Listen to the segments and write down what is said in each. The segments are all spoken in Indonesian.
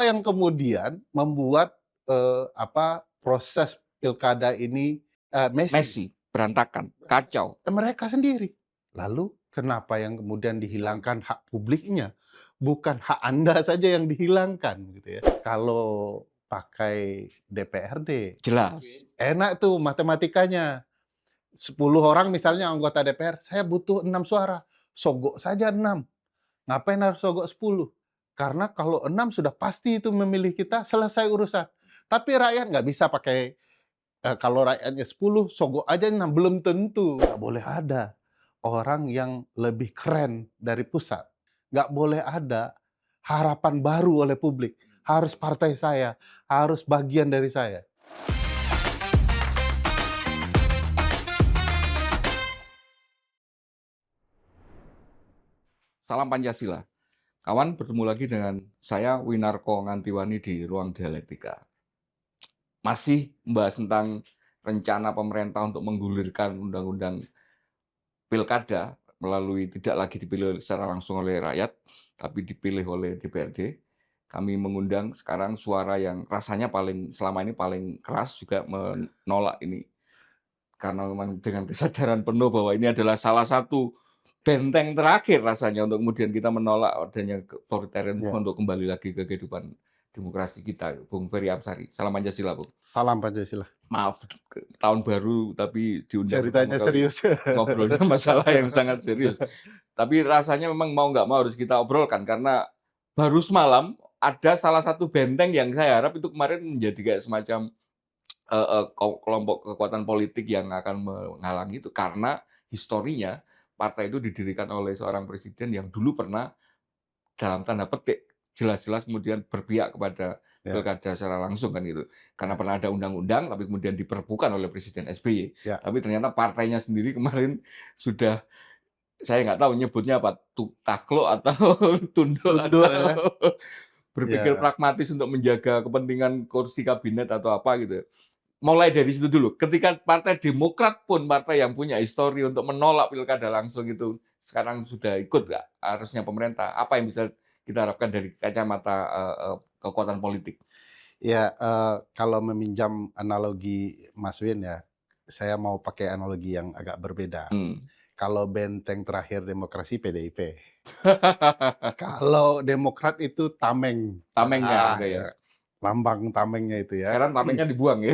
Apa yang kemudian membuat, proses pilkada ini, messy? Messy, berantakan, kacau. Mereka sendiri. Lalu kenapa yang kemudian dihilangkan hak publiknya? Bukan hak Anda saja yang dihilangkan gitu ya. Kalau pakai DPRD, Jelas. enak tuh matematikanya. 10 orang misalnya anggota DPR, saya butuh 6 suara. Sogok saja 6. Ngapain harus sogok 10? Karena kalau 6 sudah pasti itu memilih kita, selesai urusan. Tapi rakyat nggak bisa pakai, kalau rakyatnya 10, sogok aja 6, belum tentu. Nggak boleh ada orang yang lebih keren dari pusat. Nggak boleh ada harapan baru oleh publik. Harus partai saya, harus bagian dari saya. Salam Pancasila. Kawan, bertemu lagi dengan saya, Winarko Ngantiwani di Ruang Dialektika. Masih membahas tentang rencana pemerintah untuk menggulirkan undang-undang pilkada melalui tidak lagi dipilih secara langsung oleh rakyat, tapi dipilih oleh DPRD. Kami mengundang sekarang suara yang rasanya selama ini paling keras juga menolak ini. Karena memang dengan kesadaran penuh bahwa ini adalah salah satu benteng terakhir rasanya untuk kemudian kita menolak adanya otoritarianisme untuk kembali lagi ke kehidupan demokrasi kita. Bung Ferry Amsari. Salam Pancasila, Bung. Salam Pancasila. Maaf, tahun baru tapi diundang pertama Ceritanya kali serius. ngobrolnya masalah yang sangat serius. Tapi rasanya memang mau nggak mau harus kita obrolkan karena baru semalam ada salah satu benteng yang saya harap itu kemarin menjadi kayak semacam kelompok kekuatan politik yang akan menghalangi itu karena historinya partai itu didirikan oleh seorang presiden yang dulu pernah dalam tanda petik jelas-jelas kemudian berpihak kepada pilkada secara langsung kan gitu. Karena pernah ada undang-undang tapi kemudian diperpukan oleh Presiden SBY. Tapi ternyata partainya sendiri kemarin sudah saya nggak tahu nyebutnya apa, takluk atau tunduk atau berpikir pragmatis untuk menjaga kepentingan kursi kabinet atau apa gitu. Mulai dari situ dulu. Ketika Partai Demokrat pun partai yang punya histori untuk menolak pilkada langsung itu sekarang sudah ikut nggak harusnya pemerintah? Apa yang bisa kita harapkan dari kacamata kekuatan politik? Ya, kalau meminjam analogi Mas Win ya, saya mau pakai analogi yang agak berbeda. Kalau benteng terakhir demokrasi PDIP. Kalau Demokrat itu tameng. Tamengnya ada ya. Lambang tamengnya itu ya. Sekarang tamengnya dibuang ya.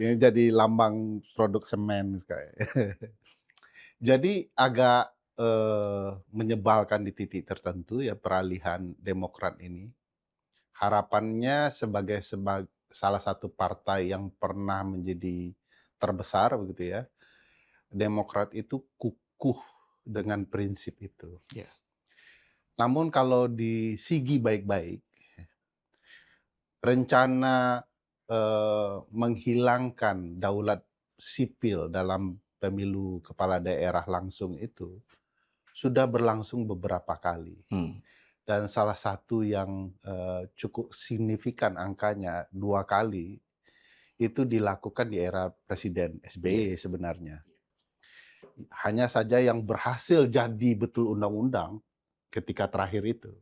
Ini jadi lambang produk semen. Jadi agak menyebalkan di titik tertentu ya peralihan Demokrat ini. Harapannya sebagai salah satu partai yang pernah menjadi terbesar begitu ya, Demokrat itu kukuh dengan prinsip itu. Namun kalau disigi baik-baik, rencana menghilangkan daulat sipil dalam pemilu kepala daerah langsung itu sudah berlangsung beberapa kali. Dan salah satu yang cukup signifikan angkanya 2 kali, itu dilakukan di era Presiden SBY sebenarnya. Hanya saja yang berhasil jadi betul undang-undang ketika terakhir itu.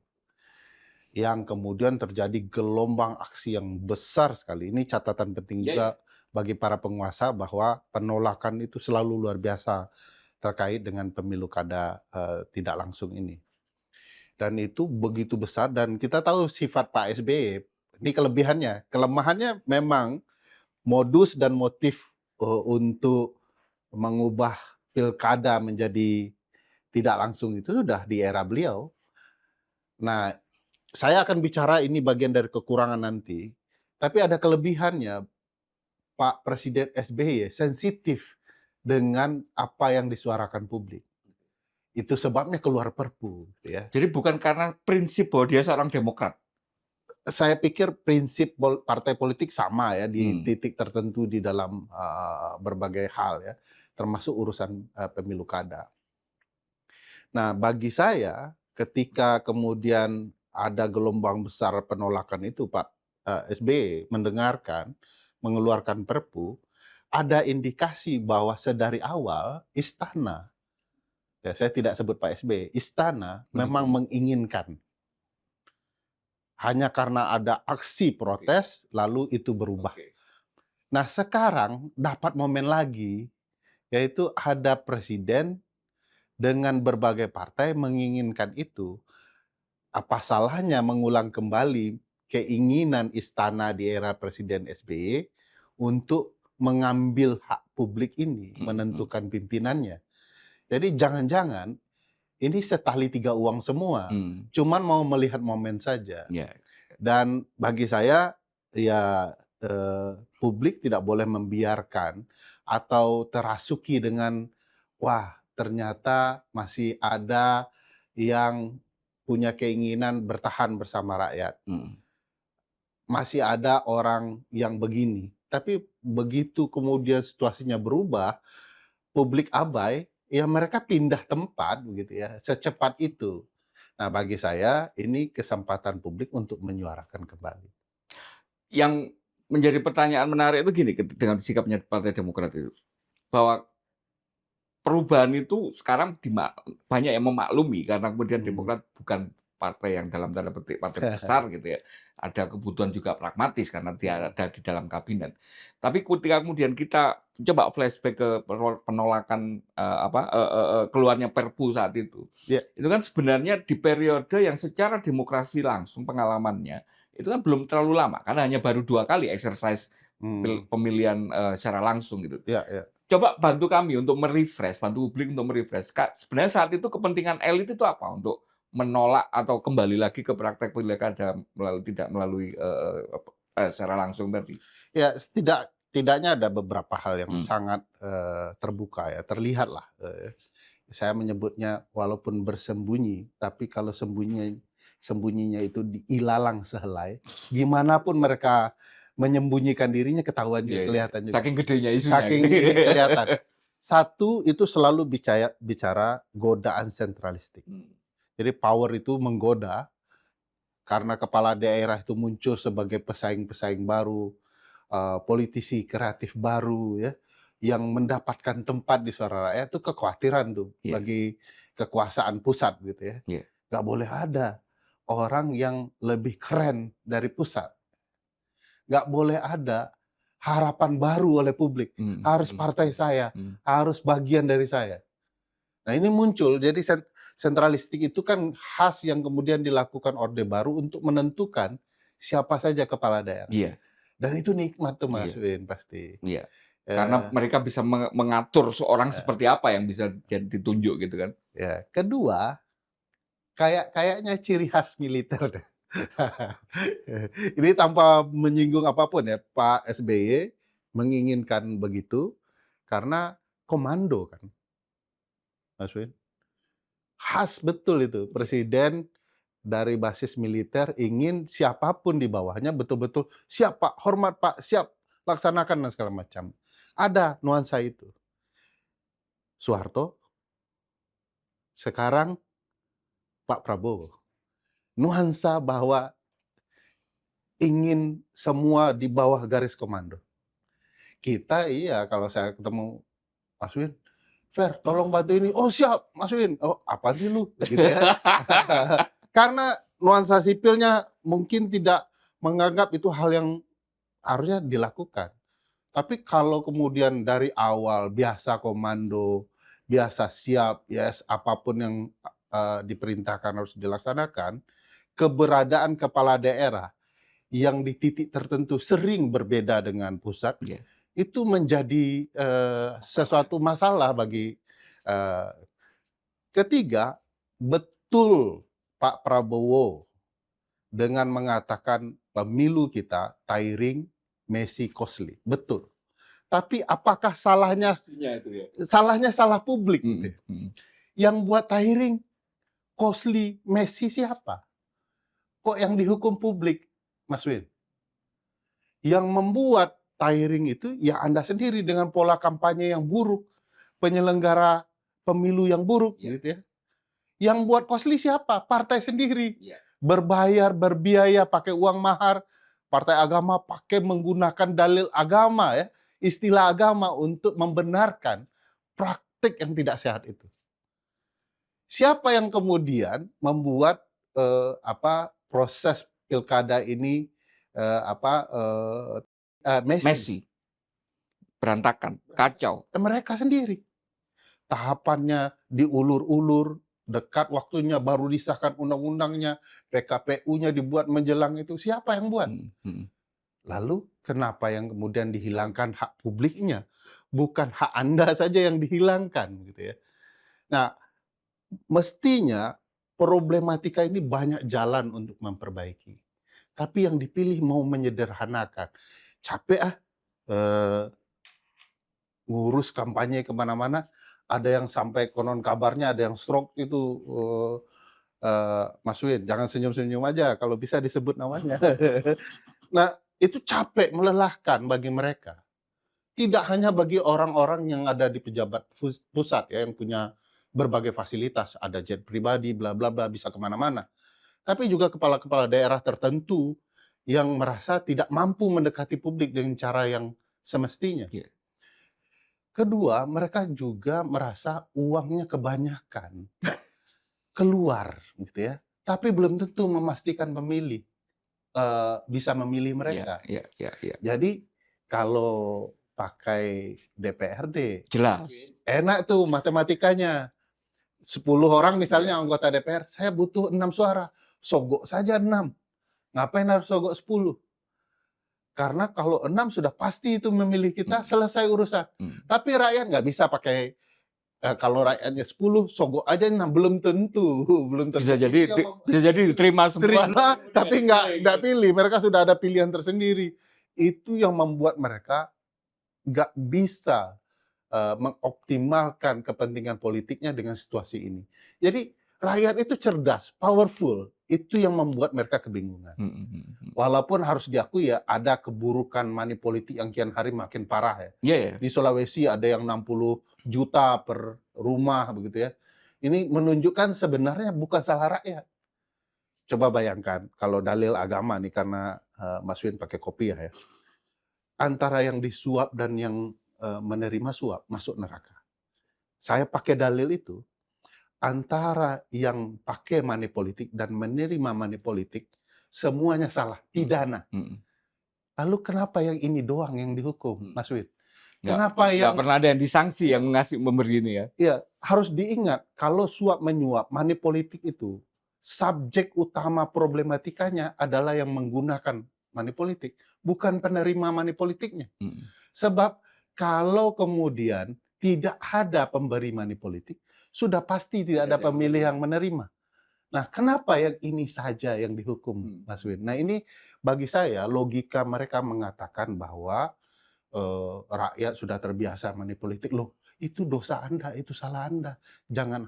Yang kemudian terjadi gelombang aksi yang besar sekali. Ini catatan penting juga bagi para penguasa bahwa penolakan itu selalu luar biasa terkait dengan pemilu kada tidak langsung ini. Dan itu begitu besar dan kita tahu sifat Pak SBY. Ini kelebihannya. Kelemahannya memang modus dan motif untuk mengubah pilkada menjadi tidak langsung itu sudah di era beliau. Nah, saya akan bicara ini bagian dari kekurangan nanti, tapi ada kelebihannya. Pak Presiden SBY sensitif dengan apa yang disuarakan publik. Itu sebabnya keluar Perpu ya. Jadi bukan karena prinsip bahwa dia seorang Demokrat. Saya pikir prinsip partai politik sama ya di titik tertentu di dalam berbagai hal ya, termasuk urusan pemilu kada. Nah, bagi saya ketika kemudian ada gelombang besar penolakan itu Pak SBY mendengarkan, mengeluarkan Perpu, ada indikasi bahwa sedari awal istana, ya saya tidak sebut Pak SBY, istana memang menginginkan hanya karena ada aksi protes lalu itu berubah. Nah, sekarang dapat momen lagi, yaitu ada presiden dengan berbagai partai menginginkan itu. Apa salahnya mengulang kembali keinginan istana di era Presiden SBY untuk mengambil hak publik ini, menentukan pimpinannya. Jadi jangan-jangan ini setali tiga uang semua, cuman mau melihat momen saja. Dan bagi saya, ya publik tidak boleh membiarkan atau terasuki dengan, wah ternyata masih ada yang punya keinginan bertahan bersama rakyat. Masih ada orang yang begini. Tapi begitu kemudian situasinya berubah, publik abai, ya mereka pindah tempat begitu ya, secepat itu. Nah, bagi saya ini kesempatan publik untuk menyuarakan kembali. Yang menjadi pertanyaan menarik itu gini, dengan sikapnya Partai Demokrat itu, bahwa perubahan itu sekarang banyak yang memaklumi karena kemudian Demokrat bukan partai yang dalam tanda petik partai besar gitu ya. Ada kebutuhan juga pragmatis karena dia ada di dalam kabinet. Tapi ketika kemudian kita coba flashback ke penolakan keluarnya Perpu saat itu. Itu kan sebenarnya di periode yang secara demokrasi langsung pengalamannya itu kan belum terlalu lama karena hanya baru 2 kali exercise pemilihan secara langsung gitu. Coba bantu kami untuk bantu publik untuk merefresh. Sebenarnya saat itu kepentingan elit itu apa? Untuk menolak atau kembali lagi ke praktek pilkada tidak melalui secara langsung tadi? Ya, setidaknya ada beberapa hal yang sangat terbuka ya, terlihat lah. Saya menyebutnya walaupun bersembunyi, tapi kalau sembunyinya itu diilalang sehelai, gimana pun mereka menyembunyikan dirinya ketahuan juga, kelihatan juga. Saking gedenya isunya. Saking ini kelihatan. Satu, itu selalu bicara godaan sentralistik. Jadi power itu menggoda, karena kepala daerah itu muncul sebagai pesaing-pesaing baru, politisi kreatif baru ya, yang mendapatkan tempat di suara rakyat, itu kekhawatiran tuh bagi kekuasaan pusat gitu ya. Nggak boleh ada orang yang lebih keren dari pusat. Nggak boleh ada harapan baru oleh publik. Harus partai saya, harus bagian dari saya. Nah, ini muncul, jadi sentralistik itu kan khas yang kemudian dilakukan Orde Baru untuk menentukan siapa saja kepala daerah. Dan itu nikmat tuh Mas Win pasti. Karena mereka bisa mengatur seorang seperti apa yang bisa ditunjuk gitu kan. Kedua, kayaknya ciri khas militer deh. Ini tanpa menyinggung apapun ya, Pak SBY menginginkan begitu karena komando kan, Mas Win. Khas betul itu, presiden dari basis militer ingin siapapun di bawahnya betul-betul siap Pak, hormat Pak, siap, laksanakan dan segala macam. Ada nuansa itu. Soeharto, sekarang Pak Prabowo. Nuansa bahwa ingin semua di bawah garis komando. Kita kalau saya ketemu Mas Win, Fer, tolong bantu ini. Oh siap, Mas Win. Oh apa sih lu? Gitu ya. Karena nuansa sipilnya mungkin tidak menganggap itu hal yang harusnya dilakukan. Tapi kalau kemudian dari awal biasa komando, biasa siap, yes, apapun yang diperintahkan harus dilaksanakan, keberadaan kepala daerah yang di titik tertentu sering berbeda dengan pusat, itu menjadi sesuatu masalah bagi ketiga, betul Pak Prabowo dengan mengatakan pemilu kita tiring, messy, costly. Betul. Tapi apakah salahnya salah publik? Yang buat tiring, costly, messy siapa? Kok yang dihukum publik, Mas Win? Yang membuat tiring itu ya Anda sendiri dengan pola kampanye yang buruk, penyelenggara pemilu yang buruk gitu ya. Yang buat costly siapa? Partai sendiri. Berbiaya pakai uang mahar, partai agama pakai menggunakan dalil agama ya, istilah agama untuk membenarkan praktik yang tidak sehat itu. Siapa yang kemudian membuat proses pilkada ini messy. Messi, berantakan, kacau. Mereka sendiri. Tahapannya diulur-ulur, dekat waktunya baru disahkan undang-undangnya, PKPU-nya dibuat menjelang itu. Siapa yang buat? Lalu kenapa yang kemudian dihilangkan hak publiknya? Bukan hak Anda saja yang dihilangkan, gitu ya. Nah, mestinya problematika ini banyak jalan untuk memperbaiki. Tapi yang dipilih mau menyederhanakan. Capek ngurus kampanye kemana-mana, ada yang sampai konon kabarnya ada yang stroke itu, Mas Win, jangan senyum-senyum aja kalau bisa disebut namanya. Nah, itu capek, melelahkan bagi mereka. Tidak hanya bagi orang-orang yang ada di pejabat pusat ya, yang punya berbagai fasilitas, ada jet pribadi, bla bla bla, bisa kemana-mana. Tapi juga kepala-kepala daerah tertentu yang merasa tidak mampu mendekati publik dengan cara yang semestinya. Yeah. Kedua, mereka juga merasa uangnya kebanyakan keluar, gitu ya. Tapi belum tentu memastikan pemilih bisa memilih mereka. Jadi kalau pakai DPRD, jelas, enak tuh matematikanya. 10 orang misalnya anggota DPR, saya butuh 6 suara, sogok saja 6. Ngapain harus sogok 10? Karena kalau 6 sudah pasti itu memilih kita, selesai urusan. Tapi rakyat nggak bisa pakai, kalau rakyatnya 10, sogok aja 6, belum tentu. Bisa jadi diterima semua. Terima, tapi nggak pilih, mereka sudah ada pilihan tersendiri. Itu yang membuat mereka nggak bisa mengoptimalkan kepentingan politiknya dengan situasi ini. Jadi rakyat itu cerdas, powerful. Itu yang membuat mereka kebingungan. Walaupun harus diakui ya, ada keburukan money politik yang kian hari makin parah ya. Di Sulawesi ada yang 60 juta per rumah begitu ya. Ini menunjukkan sebenarnya bukan salah rakyat. Coba bayangkan kalau dalil agama nih, karena Mas Win pakai kopiah ya. Antara yang disuap dan yang menerima suap masuk neraka. Saya pakai dalil itu, antara yang pakai money politik dan menerima money politik, semuanya salah, pidana. Lalu kenapa yang ini doang yang dihukum, Mas Win? Kenapa nggak pernah ada yang disangsi yang memberi ini ya? Iya, harus diingat kalau suap menyuap, money politik itu subjek utama problematikanya adalah yang menggunakan money politik, bukan penerima money politiknya. Sebab kalau kemudian tidak ada pemberi money politik, sudah pasti tidak ada pemilih yang menerima. Nah, kenapa yang ini saja yang dihukum, Mas Win? Nah, ini bagi saya logika mereka mengatakan bahwa rakyat sudah terbiasa money politik. Loh, itu dosa Anda, itu salah Anda. Jangan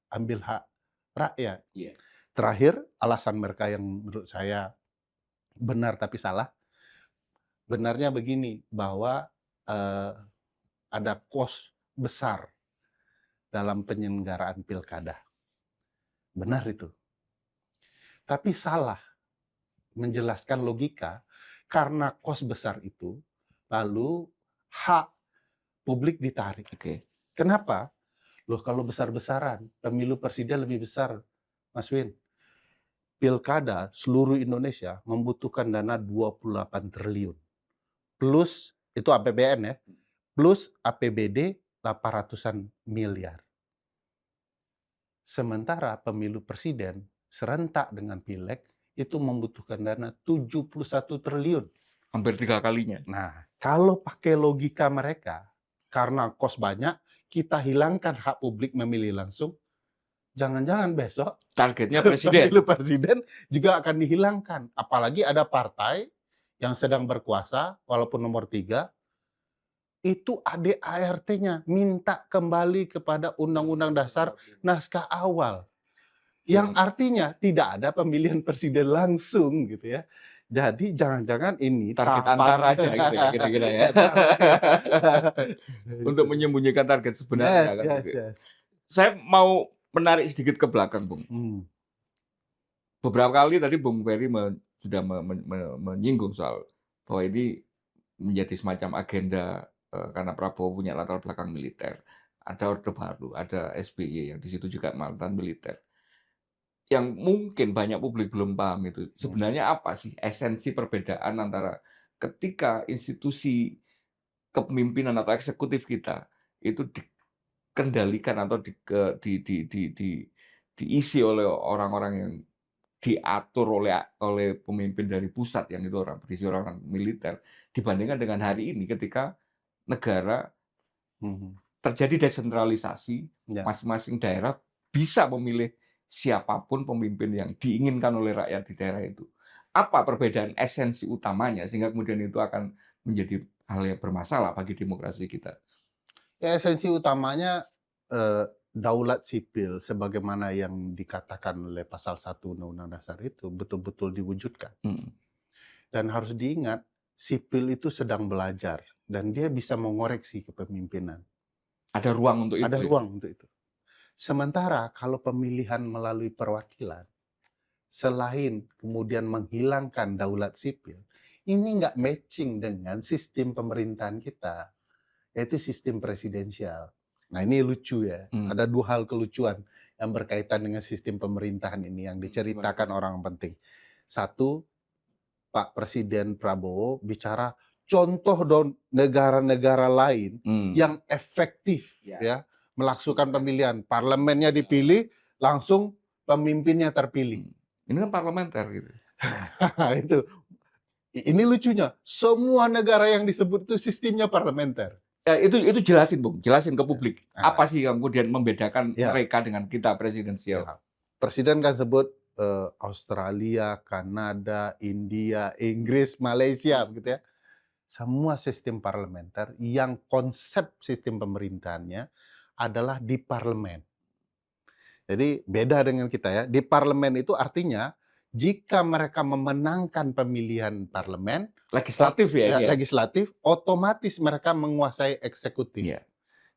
ambil hak rakyat. Terakhir, alasan mereka yang menurut saya benar tapi salah. Benarnya begini, bahwa ada kos besar dalam penyelenggaraan pilkada. Benar itu. Tapi salah menjelaskan logika, karena kos besar itu, lalu hak publik ditarik. Kenapa? Loh, kalau besar-besaran, pemilu presiden lebih besar, Mas Win. Pilkada seluruh Indonesia membutuhkan dana 28 triliun. Plus, itu APBN ya, plus APBD 800-an miliar. Sementara pemilu presiden serentak dengan pileg itu membutuhkan dana 71 triliun. Hampir 3 kalinya. Nah, kalau pakai logika mereka, karena kos banyak, kita hilangkan hak publik memilih langsung, jangan-jangan besok targetnya presiden. Pemilu presiden juga akan dihilangkan. Apalagi ada partai yang sedang berkuasa, walaupun nomor 3, itu ADART-nya minta kembali kepada Undang-Undang Dasar naskah awal. Yang artinya tidak ada pemilihan presiden langsung gitu ya. Jadi jangan-jangan ini target antara aja gitu ya, kira-kira ya. Untuk menyembunyikan target sebenarnya. Yes. Saya mau menarik sedikit ke belakang, Bung. Beberapa kali tadi Bung Ferry sudah menyinggung soal bahwa ini menjadi semacam agenda karena Prabowo punya latar belakang militer. Ada Orde Baru, ada SBY yang di situ juga mantan militer. yang mungkin banyak publik belum paham itu, Hmm. sebenarnya apa sih esensi perbedaan antara ketika institusi kepemimpinan atau eksekutif kita itu dikendalikan atau diisi oleh orang-orang yang diatur oleh pemimpin dari pusat yang itu berisi orang militer, dibandingkan dengan hari ini ketika negara Mhm. terjadi desentralisasi, Ya. masing-masing daerah bisa memilih siapapun pemimpin yang diinginkan oleh rakyat di daerah itu. Apa perbedaan esensi utamanya sehingga kemudian itu akan menjadi hal yang bermasalah bagi demokrasi kita? Ya, esensi utamanya daulat sipil sebagaimana yang dikatakan oleh pasal 1 Undang-Undang Dasar itu betul-betul diwujudkan. Mhm. Dan harus diingat, sipil itu sedang belajar dan dia bisa mengoreksi kepemimpinan. Ada ruang untuk itu Ada ya? ruang untuk itu. Sementara kalau pemilihan melalui perwakilan, selain kemudian menghilangkan daulat sipil, ini nggak matching dengan sistem pemerintahan kita, yaitu sistem presidensial. Nah, ini lucu ya. Ada dua hal kelucuan yang berkaitan dengan sistem pemerintahan ini yang diceritakan orang penting. Satu, Pak Presiden Prabowo bicara contoh negara-negara lain yang efektif ya melaksanakan pemilihan. Parlemennya dipilih, langsung pemimpinnya terpilih. Ini kan parlementer gitu. Itu. Ini lucunya, semua negara yang disebut itu sistemnya parlementer. Ya, itu jelasin, Bung. Jelasin ke publik. Nah, Apa sih yang kemudian membedakan ya, mereka dengan kita presidensial? ya. Presiden kan sebut Australia, Kanada, India, Inggris, Malaysia, begitu ya. Semua sistem parlementer yang konsep sistem pemerintahannya adalah di parlemen. Jadi beda dengan kita ya. Di parlemen itu artinya jika mereka memenangkan pemilihan parlemen, Legislatif ya ini ya? legislatif, otomatis mereka menguasai eksekutif. Iya.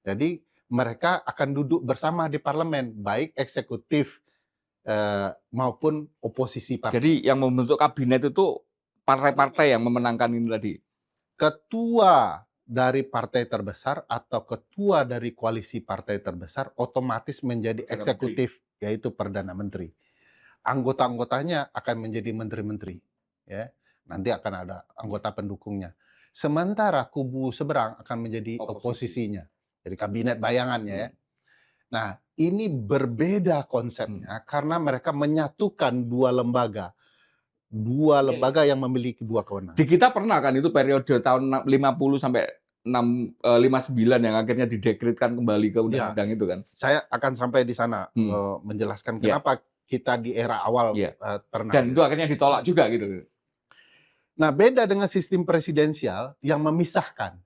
Jadi mereka akan duduk bersama di parlemen, baik eksekutif maupun oposisi partai. Jadi yang membentuk kabinet itu partai-partai yang memenangkan ini tadi? Ketua dari partai terbesar atau ketua dari koalisi partai terbesar otomatis menjadi eksekutif, yaitu Perdana Menteri. Anggota-anggotanya akan menjadi menteri-menteri. Ya. Nanti akan ada anggota pendukungnya. Sementara kubu seberang akan menjadi oposisinya. Jadi kabinet bayangannya ya. Nah, ini berbeda konsepnya karena mereka menyatukan dua lembaga yang memiliki dua kewenangan. Di kita pernah kan itu periode tahun 50 sampai 59 yang akhirnya didekretkan kembali ke undang-undang itu kan. Saya akan sampai di sana menjelaskan kenapa kita di era awal pernah. Dan itu akhirnya ditolak juga gitu. Nah, beda dengan sistem presidensial yang memisahkan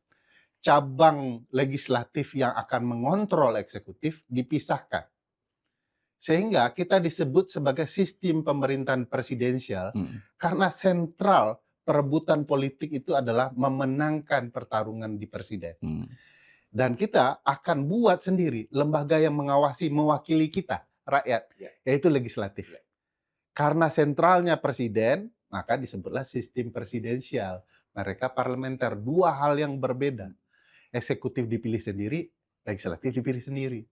cabang legislatif yang akan mengontrol eksekutif dipisahkan. Sehingga kita disebut sebagai sistem pemerintahan presidensial karena sentral perebutan politik itu adalah memenangkan pertarungan di presiden. Dan kita akan buat sendiri lembaga yang mengawasi, mewakili kita, rakyat, yaitu legislatif. Karena sentralnya presiden, maka disebutlah sistem presidensial. Mereka parlementer, dua hal yang berbeda. Eksekutif dipilih sendiri, legislatif dipilih sendiri.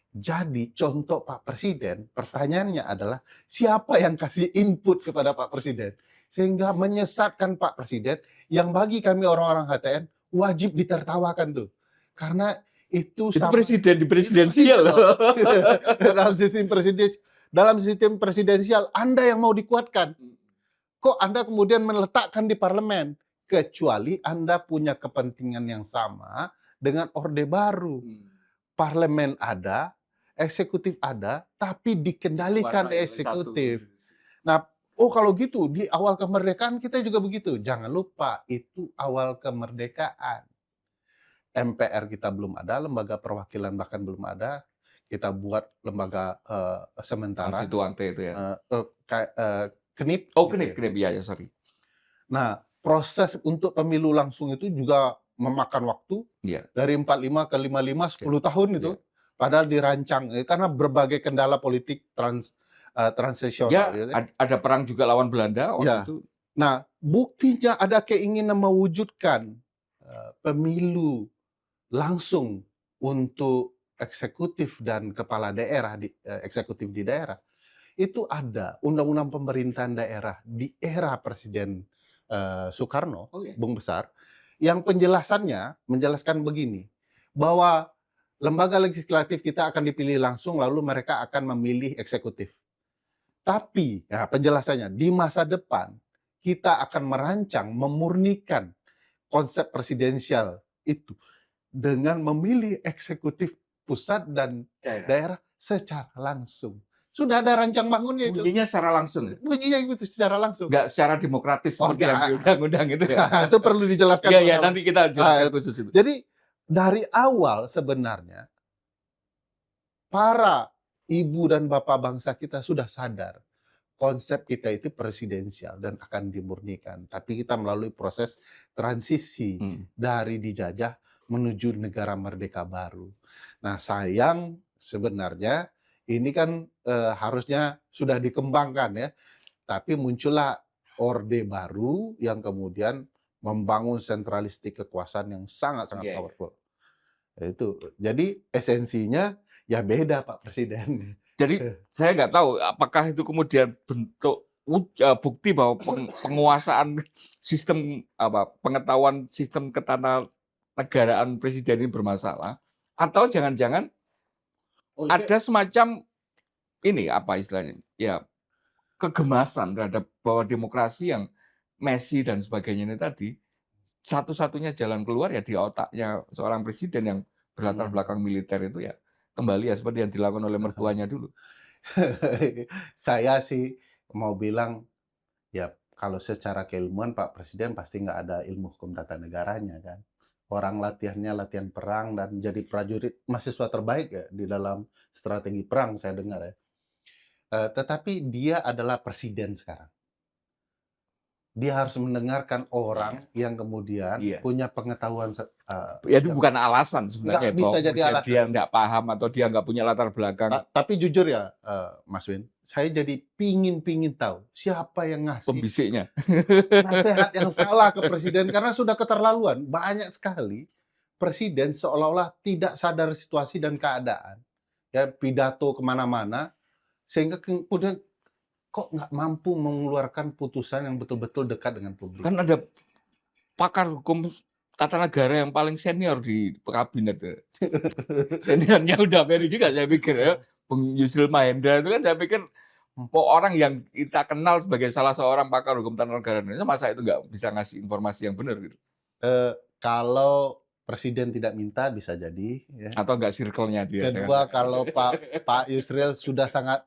Jadi contoh Pak Presiden, pertanyaannya adalah siapa yang kasih input kepada Pak Presiden? Sehingga menyesatkan Pak Presiden yang bagi kami orang-orang HTN wajib ditertawakan tuh. Karena itu presiden di presidensial. Dalam sistem presidensial Anda yang mau dikuatkan. Kok Anda kemudian meletakkan di parlemen? Kecuali Anda punya kepentingan yang sama dengan Orde Baru. Parlemen ada, eksekutif ada, tapi dikendalikan eksekutif. Nah, kalau gitu di awal kemerdekaan kita juga begitu. Jangan lupa, itu awal kemerdekaan. MPR kita belum ada, lembaga perwakilan bahkan belum ada. Kita buat lembaga sementara. Konstituante itu ya. KNIP. KNIP, ya sorry. Nah, proses untuk pemilu langsung itu juga memakan waktu dari 45 ke 55 10 tahun itu. Padahal dirancang karena berbagai kendala politik transisional. Ada perang juga lawan Belanda waktu itu. Nah, buktinya ada keinginan mewujudkan pemilu langsung untuk eksekutif dan kepala daerah eksekutif di daerah. itu ada undang-undang pemerintahan daerah di era Presiden Soekarno, Oh, ya? Bung Besar, yang penjelasannya menjelaskan begini, bahwa lembaga legislatif kita akan dipilih langsung, lalu mereka akan memilih eksekutif. Tapi, ya penjelasannya, di masa depan kita akan merancang, memurnikan konsep presidensial itu dengan memilih eksekutif pusat dan daerah secara langsung. Sudah ada rancang bangunnya itu. Bunyinya secara langsung. Bunyinya itu secara langsung. Nggak secara demokratis Oh, seperti yang di nggak. undang-undang itu ya. Itu perlu dijelaskan. Iya, iya, bersama. nanti kita jelaskan khusus itu. Jadi dari awal sebenarnya para ibu dan bapak bangsa kita sudah sadar konsep kita itu presidensial dan akan dimurnikan. Tapi kita melalui proses transisi dari dijajah menuju negara merdeka baru. Nah, sayang sebenarnya ini kan harusnya sudah dikembangkan ya. Tapi muncullah orde baru yang kemudian membangun sentralistik kekuasaan yang sangat-sangat powerful. Itu. Jadi esensinya ya beda Pak Presiden. Jadi saya nggak tahu apakah itu kemudian bentuk bukti bahwa penguasaan sistem pengetahuan sistem ketatanegaraan presiden ini bermasalah, atau jangan-jangan ada semacam ini apa istilahnya ya kegemasan terhadap bahwa demokrasi yang messy dan sebagainya ini tadi satu-satunya jalan keluar ya di otaknya seorang presiden yang berlatar belakang militer itu ya kembali ya seperti yang dilakukan oleh mertuanya dulu. Saya sih mau bilang ya kalau secara keilmuan Pak Presiden pasti nggak ada ilmu hukum tata negaranya kan. Orang latihannya latihan perang dan jadi prajurit mahasiswa terbaik ya di dalam strategi perang saya dengar ya. Tetapi dia adalah presiden sekarang. Dia harus mendengarkan orang yang kemudian punya pengetahuan. Ya itu bukan alasan sebenarnya nggak bisa bahwa jadi alasan. dia nggak paham atau dia nggak punya latar belakang. Tapi jujur ya, Mas Win, saya jadi pingin tahu siapa yang ngasih Pembisiknya. nasihat yang salah ke presiden karena sudah keterlaluan. Banyak sekali presiden seolah-olah tidak sadar situasi dan keadaan, ya pidato kemana-mana sehingga kemudian kok nggak mampu mengeluarkan putusan yang betul-betul dekat dengan publik. Kan ada pakar hukum tata negara yang paling senior di kabinet. Seniornya udah Ferry juga saya pikir ya. Bung Yusril Mahendra itu kan saya pikir orang yang kita kenal sebagai salah seorang pakar hukum tata negara Indonesia, masa itu nggak bisa ngasih informasi yang benar gitu? Kalau presiden tidak minta bisa jadi. Ya. Atau nggak circle-nya dia. Kedua, kalau Pak Yusril sudah sangat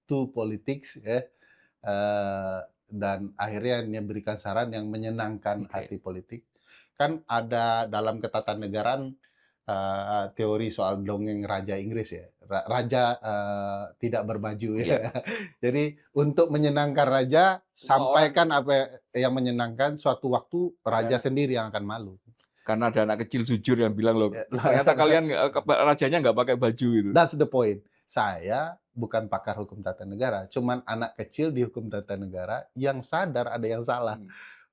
to politics ya, dan akhirnya memberikan saran yang menyenangkan hati politik. Kan ada dalam ketatanegaraan teori soal dongeng Raja Inggris ya, raja tidak berbaju ya. Jadi untuk menyenangkan raja, sampaikan apa yang menyenangkan, suatu waktu raja sendiri yang akan malu. Karena ada anak kecil jujur yang bilang loh, ternyata kalian rajanya nggak pakai baju itu. That's the point. Saya bukan pakar hukum tata negara, cuman anak kecil di hukum tata negara yang sadar ada yang salah.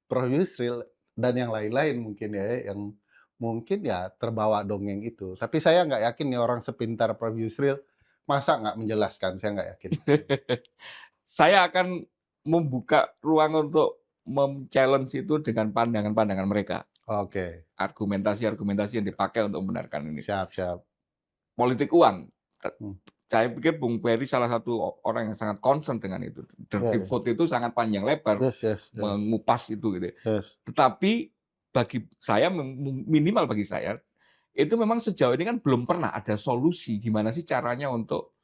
Prof. Yusril dan yang lain-lain mungkin ya, yang mungkin ya terbawa dongeng itu. Tapi saya nggak yakin nih orang sepintar Prof. Yusril masa nggak menjelaskan, saya nggak yakin. Saya akan membuka ruang untuk challenge itu dengan pandangan-pandangan mereka. Oke. Argumentasi-argumentasi yang dipakai untuk membenarkan ini. Siap. Politik uang. Saya pikir Bung Ferry salah satu orang yang sangat concern dengan itu. Dirty vote itu sangat panjang lebar mengupas itu gitu. Tetapi bagi saya, minimal bagi saya, itu memang sejauh ini kan belum pernah ada solusi gimana sih caranya untuk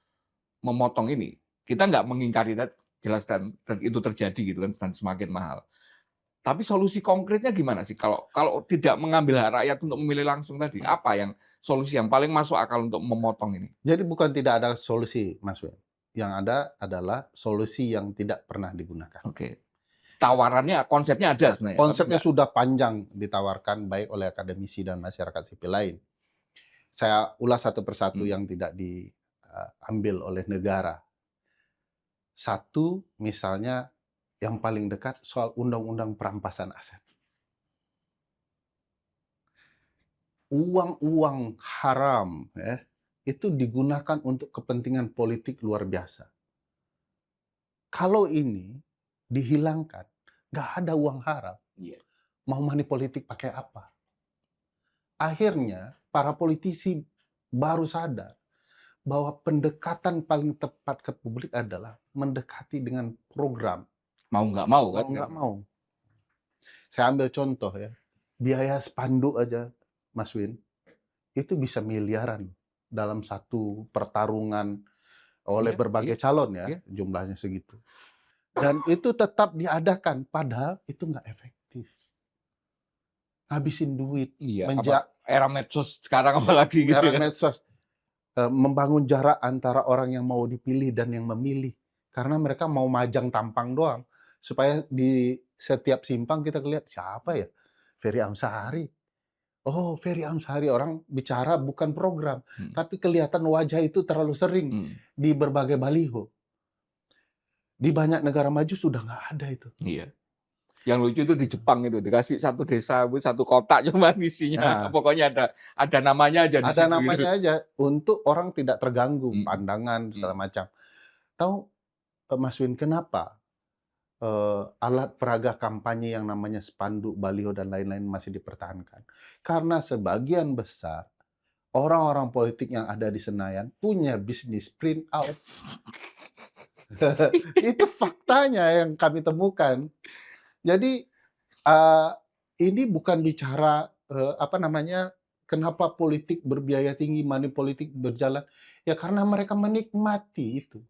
memotong ini. Kita nggak mengingkari jelas dan itu terjadi gitu kan dan semakin mahal. Tapi solusi konkretnya gimana sih kalau tidak mengambil hak rakyat untuk memilih langsung tadi? Apa yang solusi yang paling masuk akal untuk memotong ini? Jadi bukan tidak ada solusi, Mas Wen. Yang ada adalah solusi yang tidak pernah digunakan. Oke. Tawarannya, konsepnya ada sebenarnya. Konsepnya sudah panjang ditawarkan baik oleh akademisi dan masyarakat sipil lain. Saya ulas satu persatu yang tidak diambil oleh negara. Satu, misalnya yang paling dekat soal undang-undang perampasan aset. Uang-uang haram ya, itu digunakan untuk kepentingan politik luar biasa. Kalau ini dihilangkan, nggak ada uang haram. Iya. Mau money politik pakai apa? Akhirnya para politisi baru sadar bahwa pendekatan paling tepat ke publik adalah mendekati dengan program. Mau nggak mau kan? Mau nggak mau. Saya ambil contoh ya, biaya spanduk aja, Mas Win, itu bisa miliaran dalam satu pertarungan oleh Iya, berbagai iya, calon ya, iya. jumlahnya segitu. Dan itu tetap diadakan, padahal itu nggak efektif. Habisin duit, Iya, era medsos sekarang apalagi gitu era ya. medsos, membangun jarak antara orang yang mau dipilih dan yang memilih. Karena mereka mau majang tampang doang, supaya di setiap simpang kita lihat siapa ya? Ferry Amsari. Oh, Ferry Amsari, orang bicara bukan program, tapi kelihatan wajah itu terlalu sering di berbagai baliho. Di banyak negara maju sudah nggak ada itu. Iya. Yang lucu itu di Jepang itu dikasih satu desa, satu kota cuma isinya, pokoknya ada namanya aja di situ. Ada namanya aja untuk orang tidak terganggu pandangan segala macam. Tahu Mas Win kenapa alat peraga kampanye yang namanya spanduk, baliho dan lain-lain masih dipertahankan? Karena sebagian besar orang-orang politik yang ada di Senayan punya bisnis print out. Itu faktanya yang kami temukan. Jadi ini bukan bicara kenapa politik berbiaya tinggi, money politik berjalan. Ya karena mereka menikmati itu.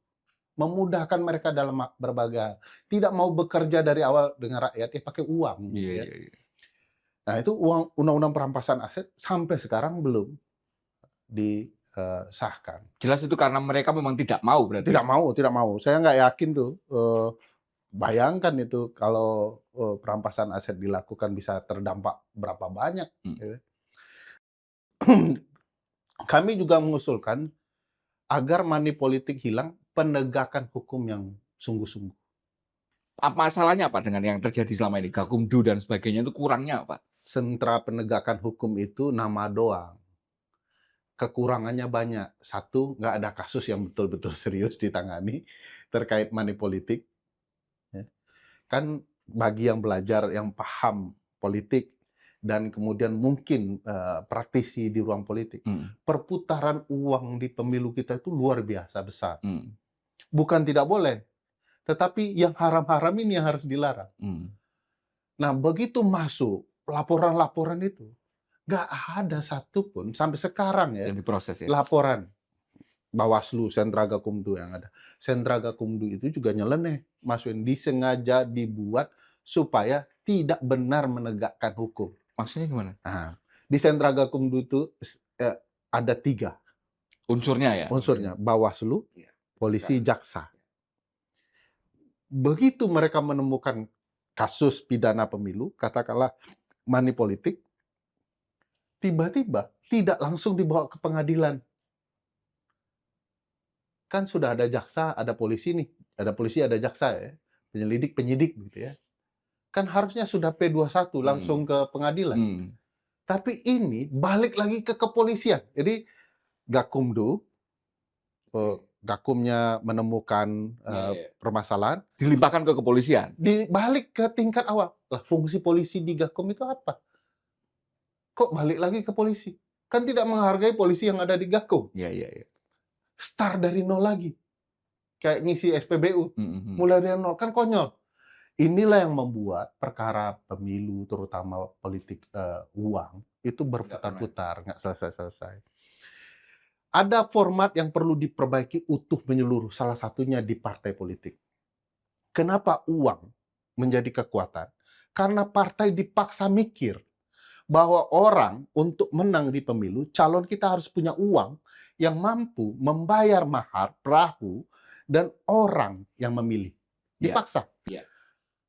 Memudahkan mereka dalam berbagai hal. Tidak mau bekerja dari awal dengan rakyat, pakai uang. Iya, ya. iya. Nah itu uang undang-undang perampasan aset sampai sekarang belum disahkan. Jelas itu karena mereka memang tidak mau berarti. Tidak mau. Saya nggak yakin tuh. Bayangkan itu kalau perampasan aset dilakukan bisa terdampak berapa banyak. Kami juga mengusulkan agar money politik hilang, penegakan hukum yang sungguh-sungguh. Masalahnya apa dengan yang terjadi selama ini? Gakumdu dan sebagainya itu kurangnya apa? Sentra penegakan hukum itu nama doang. Kekurangannya banyak. Satu, nggak ada kasus yang betul-betul serius ditangani terkait money politik. Kan bagi yang belajar, yang paham politik, dan kemudian mungkin praktisi di ruang politik, perputaran uang di pemilu kita itu luar biasa besar. Bukan tidak boleh, tetapi yang haram-haram ini yang harus dilarang. Nah, begitu masuk laporan-laporan itu, nggak ada satupun sampai sekarang ya, yang diproses ya. Laporan Bawaslu, Sentra Gakumdu yang ada. Sentra Gakumdu itu juga nyeleneh, Mas Win, disengaja dibuat supaya tidak benar menegakkan hukum. Maksudnya gimana? Nah, di Sentra Gakumdu itu ada 3 unsurnya ya. Unsurnya, Bawaslu, polisi, jaksa. Begitu mereka menemukan kasus pidana pemilu, katakanlah money politik, tiba-tiba tidak langsung dibawa ke pengadilan. Kan sudah ada jaksa, ada polisi nih. Ada polisi, ada jaksa ya. Penyelidik, penyidik gitu ya. Kan harusnya sudah P21 langsung ke pengadilan. Tapi ini balik lagi ke kepolisian. Jadi Gakumdu, Gakumnya menemukan permasalahan, dilimpahkan ke kepolisian. Dibalik ke tingkat awal. Lah, fungsi polisi di Gakum itu apa? Kok balik lagi ke polisi? Kan tidak menghargai polisi yang ada di Gakum. Iya. Start dari nol lagi. Kayak ngisi SPBU. Mulai dari nol. Kan konyol. Inilah yang membuat perkara pemilu, terutama politik uang, itu berputar-putar, nggak selesai-selesai. Ada format yang perlu diperbaiki utuh menyeluruh, salah satunya di partai politik. Kenapa uang menjadi kekuatan? Karena partai dipaksa mikir bahwa orang untuk menang di pemilu, calon kita harus punya uang yang mampu membayar mahar, perahu, dan orang yang memilih. Dipaksa.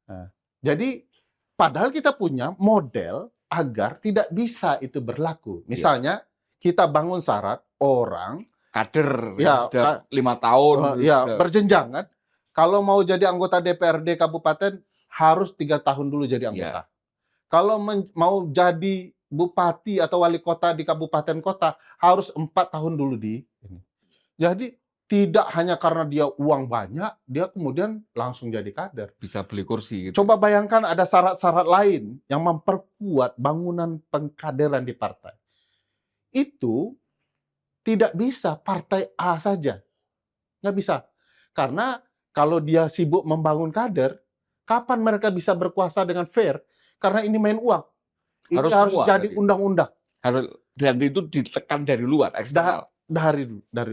Nah, jadi padahal kita punya model agar tidak bisa itu berlaku. Misalnya kita bangun syarat orang kader sudah 5 tahun berjenjang kan. Kalau mau jadi anggota DPRD kabupaten harus 3 tahun dulu jadi anggota. Kalau mau jadi bupati atau wali kota di kabupaten kota harus 4 tahun dulu di ini. Jadi Tidak hanya karena dia uang banyak, dia kemudian langsung jadi kader. Bisa beli kursi gitu. Coba bayangkan ada syarat-syarat lain yang memperkuat bangunan pengkaderan di partai. Itu tidak bisa partai A saja. Nggak bisa. Karena kalau dia sibuk membangun kader, kapan mereka bisa berkuasa dengan fair? Karena ini main uang. Ini harus jadi undang-undang. Dan itu ditekan dari luar, eksternal. Dari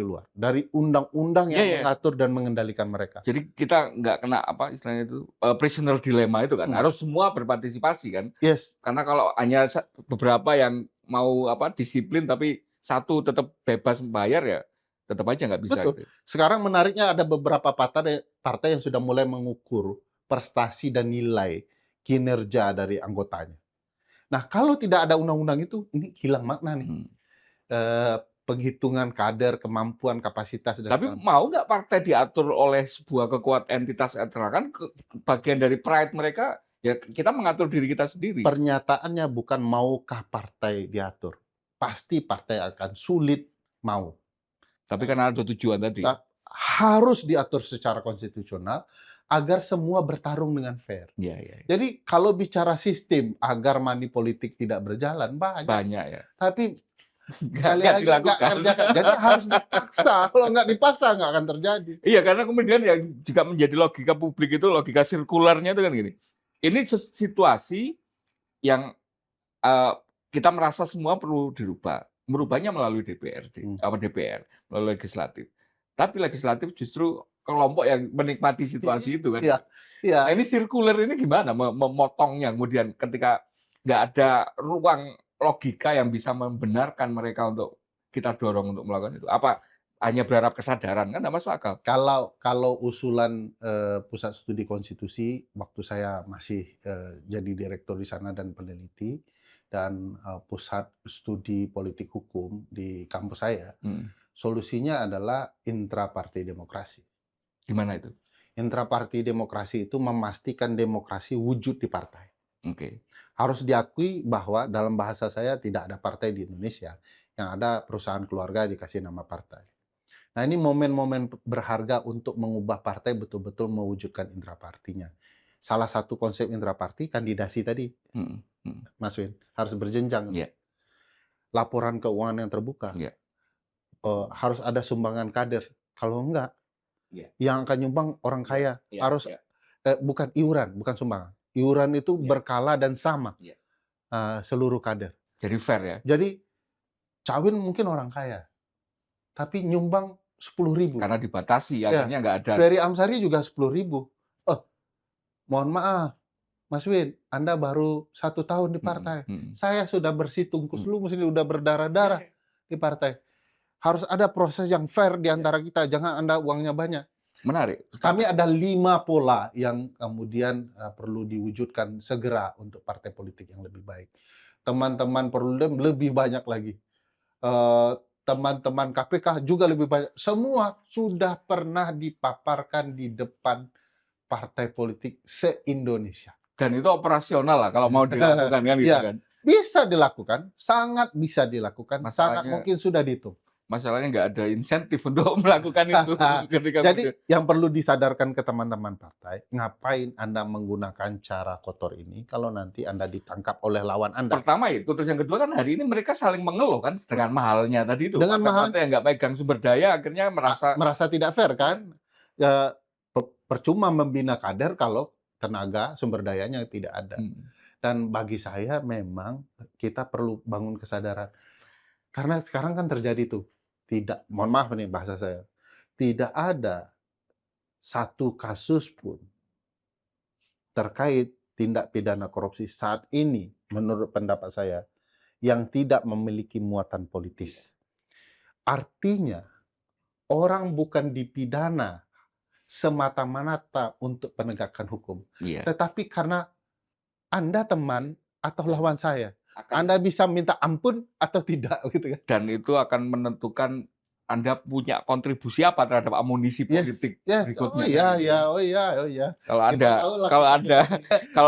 luar, dari undang-undang yang mengatur dan mengendalikan mereka. Jadi kita nggak kena apa istilahnya itu prisoner dilemma itu kan, harus semua berpartisipasi kan. Yes. Karena kalau hanya beberapa yang mau disiplin tapi satu tetap bebas membayar ya tetap aja nggak bisa. Betul. Gitu. Sekarang menariknya ada beberapa partai yang sudah mulai mengukur prestasi dan nilai kinerja dari anggotanya. Nah, kalau tidak ada undang-undang itu, ini hilang makna nih. Penghitungan kader, kemampuan, kapasitas. Tapi mau nggak partai diatur oleh sebuah kekuatan entitas eksternal? Kan bagian dari pride mereka, ya kita mengatur diri kita sendiri. Pernyataannya bukan maukah partai diatur. Pasti partai akan sulit mau. Tapi karena ada tujuan tadi. Harus diatur secara konstitusional agar semua bertarung dengan fair. Ya. Jadi kalau bicara sistem agar money politik tidak berjalan, banyak ya. Tapi nggak dilakukan. Jadi harus dipaksa. Kalau nggak dipaksa nggak akan terjadi. Iya, karena kemudian yang juga menjadi logika publik itu, logika sirkularnya itu kan gini. Ini situasi yang kita merasa semua perlu dirubah. Merubahnya melalui DPR, melalui legislatif. Tapi legislatif justru kelompok yang menikmati situasi itu kan. Iya. Nah, ini sirkular ini gimana memotongnya kemudian ketika nggak ada ruang logika yang bisa membenarkan mereka untuk kita dorong untuk melakukan itu. Apa hanya berharap kesadaran kan nggak masuk akal. Kalau usulan Pusat Studi Konstitusi waktu saya masih jadi direktur di sana dan peneliti dan Pusat Studi Politik Hukum di kampus saya, solusinya adalah intrapartai demokrasi. Gimana itu? Intrapartai demokrasi itu memastikan demokrasi wujud di partai. Oke. Harus diakui bahwa dalam bahasa saya tidak ada partai di Indonesia, yang ada perusahaan keluarga dikasih nama partai. Nah, ini momen-momen berharga untuk mengubah partai betul-betul mewujudkan intrapartinya. Salah satu konsep intraparti kandidasi tadi, Mas Win, harus berjenjang. Yeah. Laporan keuangan yang terbuka. Yeah. Harus ada sumbangan kader. Kalau enggak, yang akan nyumbang orang kaya. Harus bukan iuran, bukan sumbangan. Iuran itu berkala dan sama seluruh kader. Jadi fair ya? Jadi Cawin mungkin orang kaya, tapi nyumbang 10.000. Karena dibatasi, akhirnya nggak ada. Ferry Amsari juga 10.000. Mohon maaf, Mas Win, Anda baru 1 tahun di partai. Saya sudah bersih tungkus lumus, ini udah berdarah-darah di partai. Harus ada proses yang fair di antara kita, jangan Anda uangnya banyak. Menarik. Kami ada 5 pola yang kemudian perlu diwujudkan segera untuk partai politik yang lebih baik. Teman-teman Perludem lebih banyak lagi. Teman-teman KPK juga lebih banyak. Semua sudah pernah dipaparkan di depan partai politik se-Indonesia. Dan itu operasional lah kalau mau dilakukan kan gitu kan. Bisa dilakukan, sangat bisa dilakukan, sangat mungkin sudah dihitung. Masalahnya nggak ada insentif untuk melakukan itu. Jadi yang perlu disadarkan ke teman-teman partai, ngapain Anda menggunakan cara kotor ini kalau nanti Anda ditangkap oleh lawan Anda? Pertama itu, terus yang kedua kan hari ini mereka saling mengeluh kan dengan mahalnya tadi itu. Dengan partai yang nggak pegang sumber daya akhirnya merasa tidak fair kan? Ya, percuma membina kader kalau tenaga sumber dayanya tidak ada. Dan bagi saya memang kita perlu bangun kesadaran. Karena sekarang kan terjadi tuh. Mohon maaf nih bahasa saya, tidak ada satu kasus pun terkait tindak pidana korupsi saat ini, menurut pendapat saya, yang tidak memiliki muatan politis. Artinya, orang bukan dipidana semata-mata untuk penegakan hukum, tetapi karena Anda teman atau lawan saya. Anda bisa minta ampun atau tidak gitu kan. Dan itu akan menentukan Anda punya kontribusi apa terhadap amunisi politik berikutnya. Oh iya. Kalau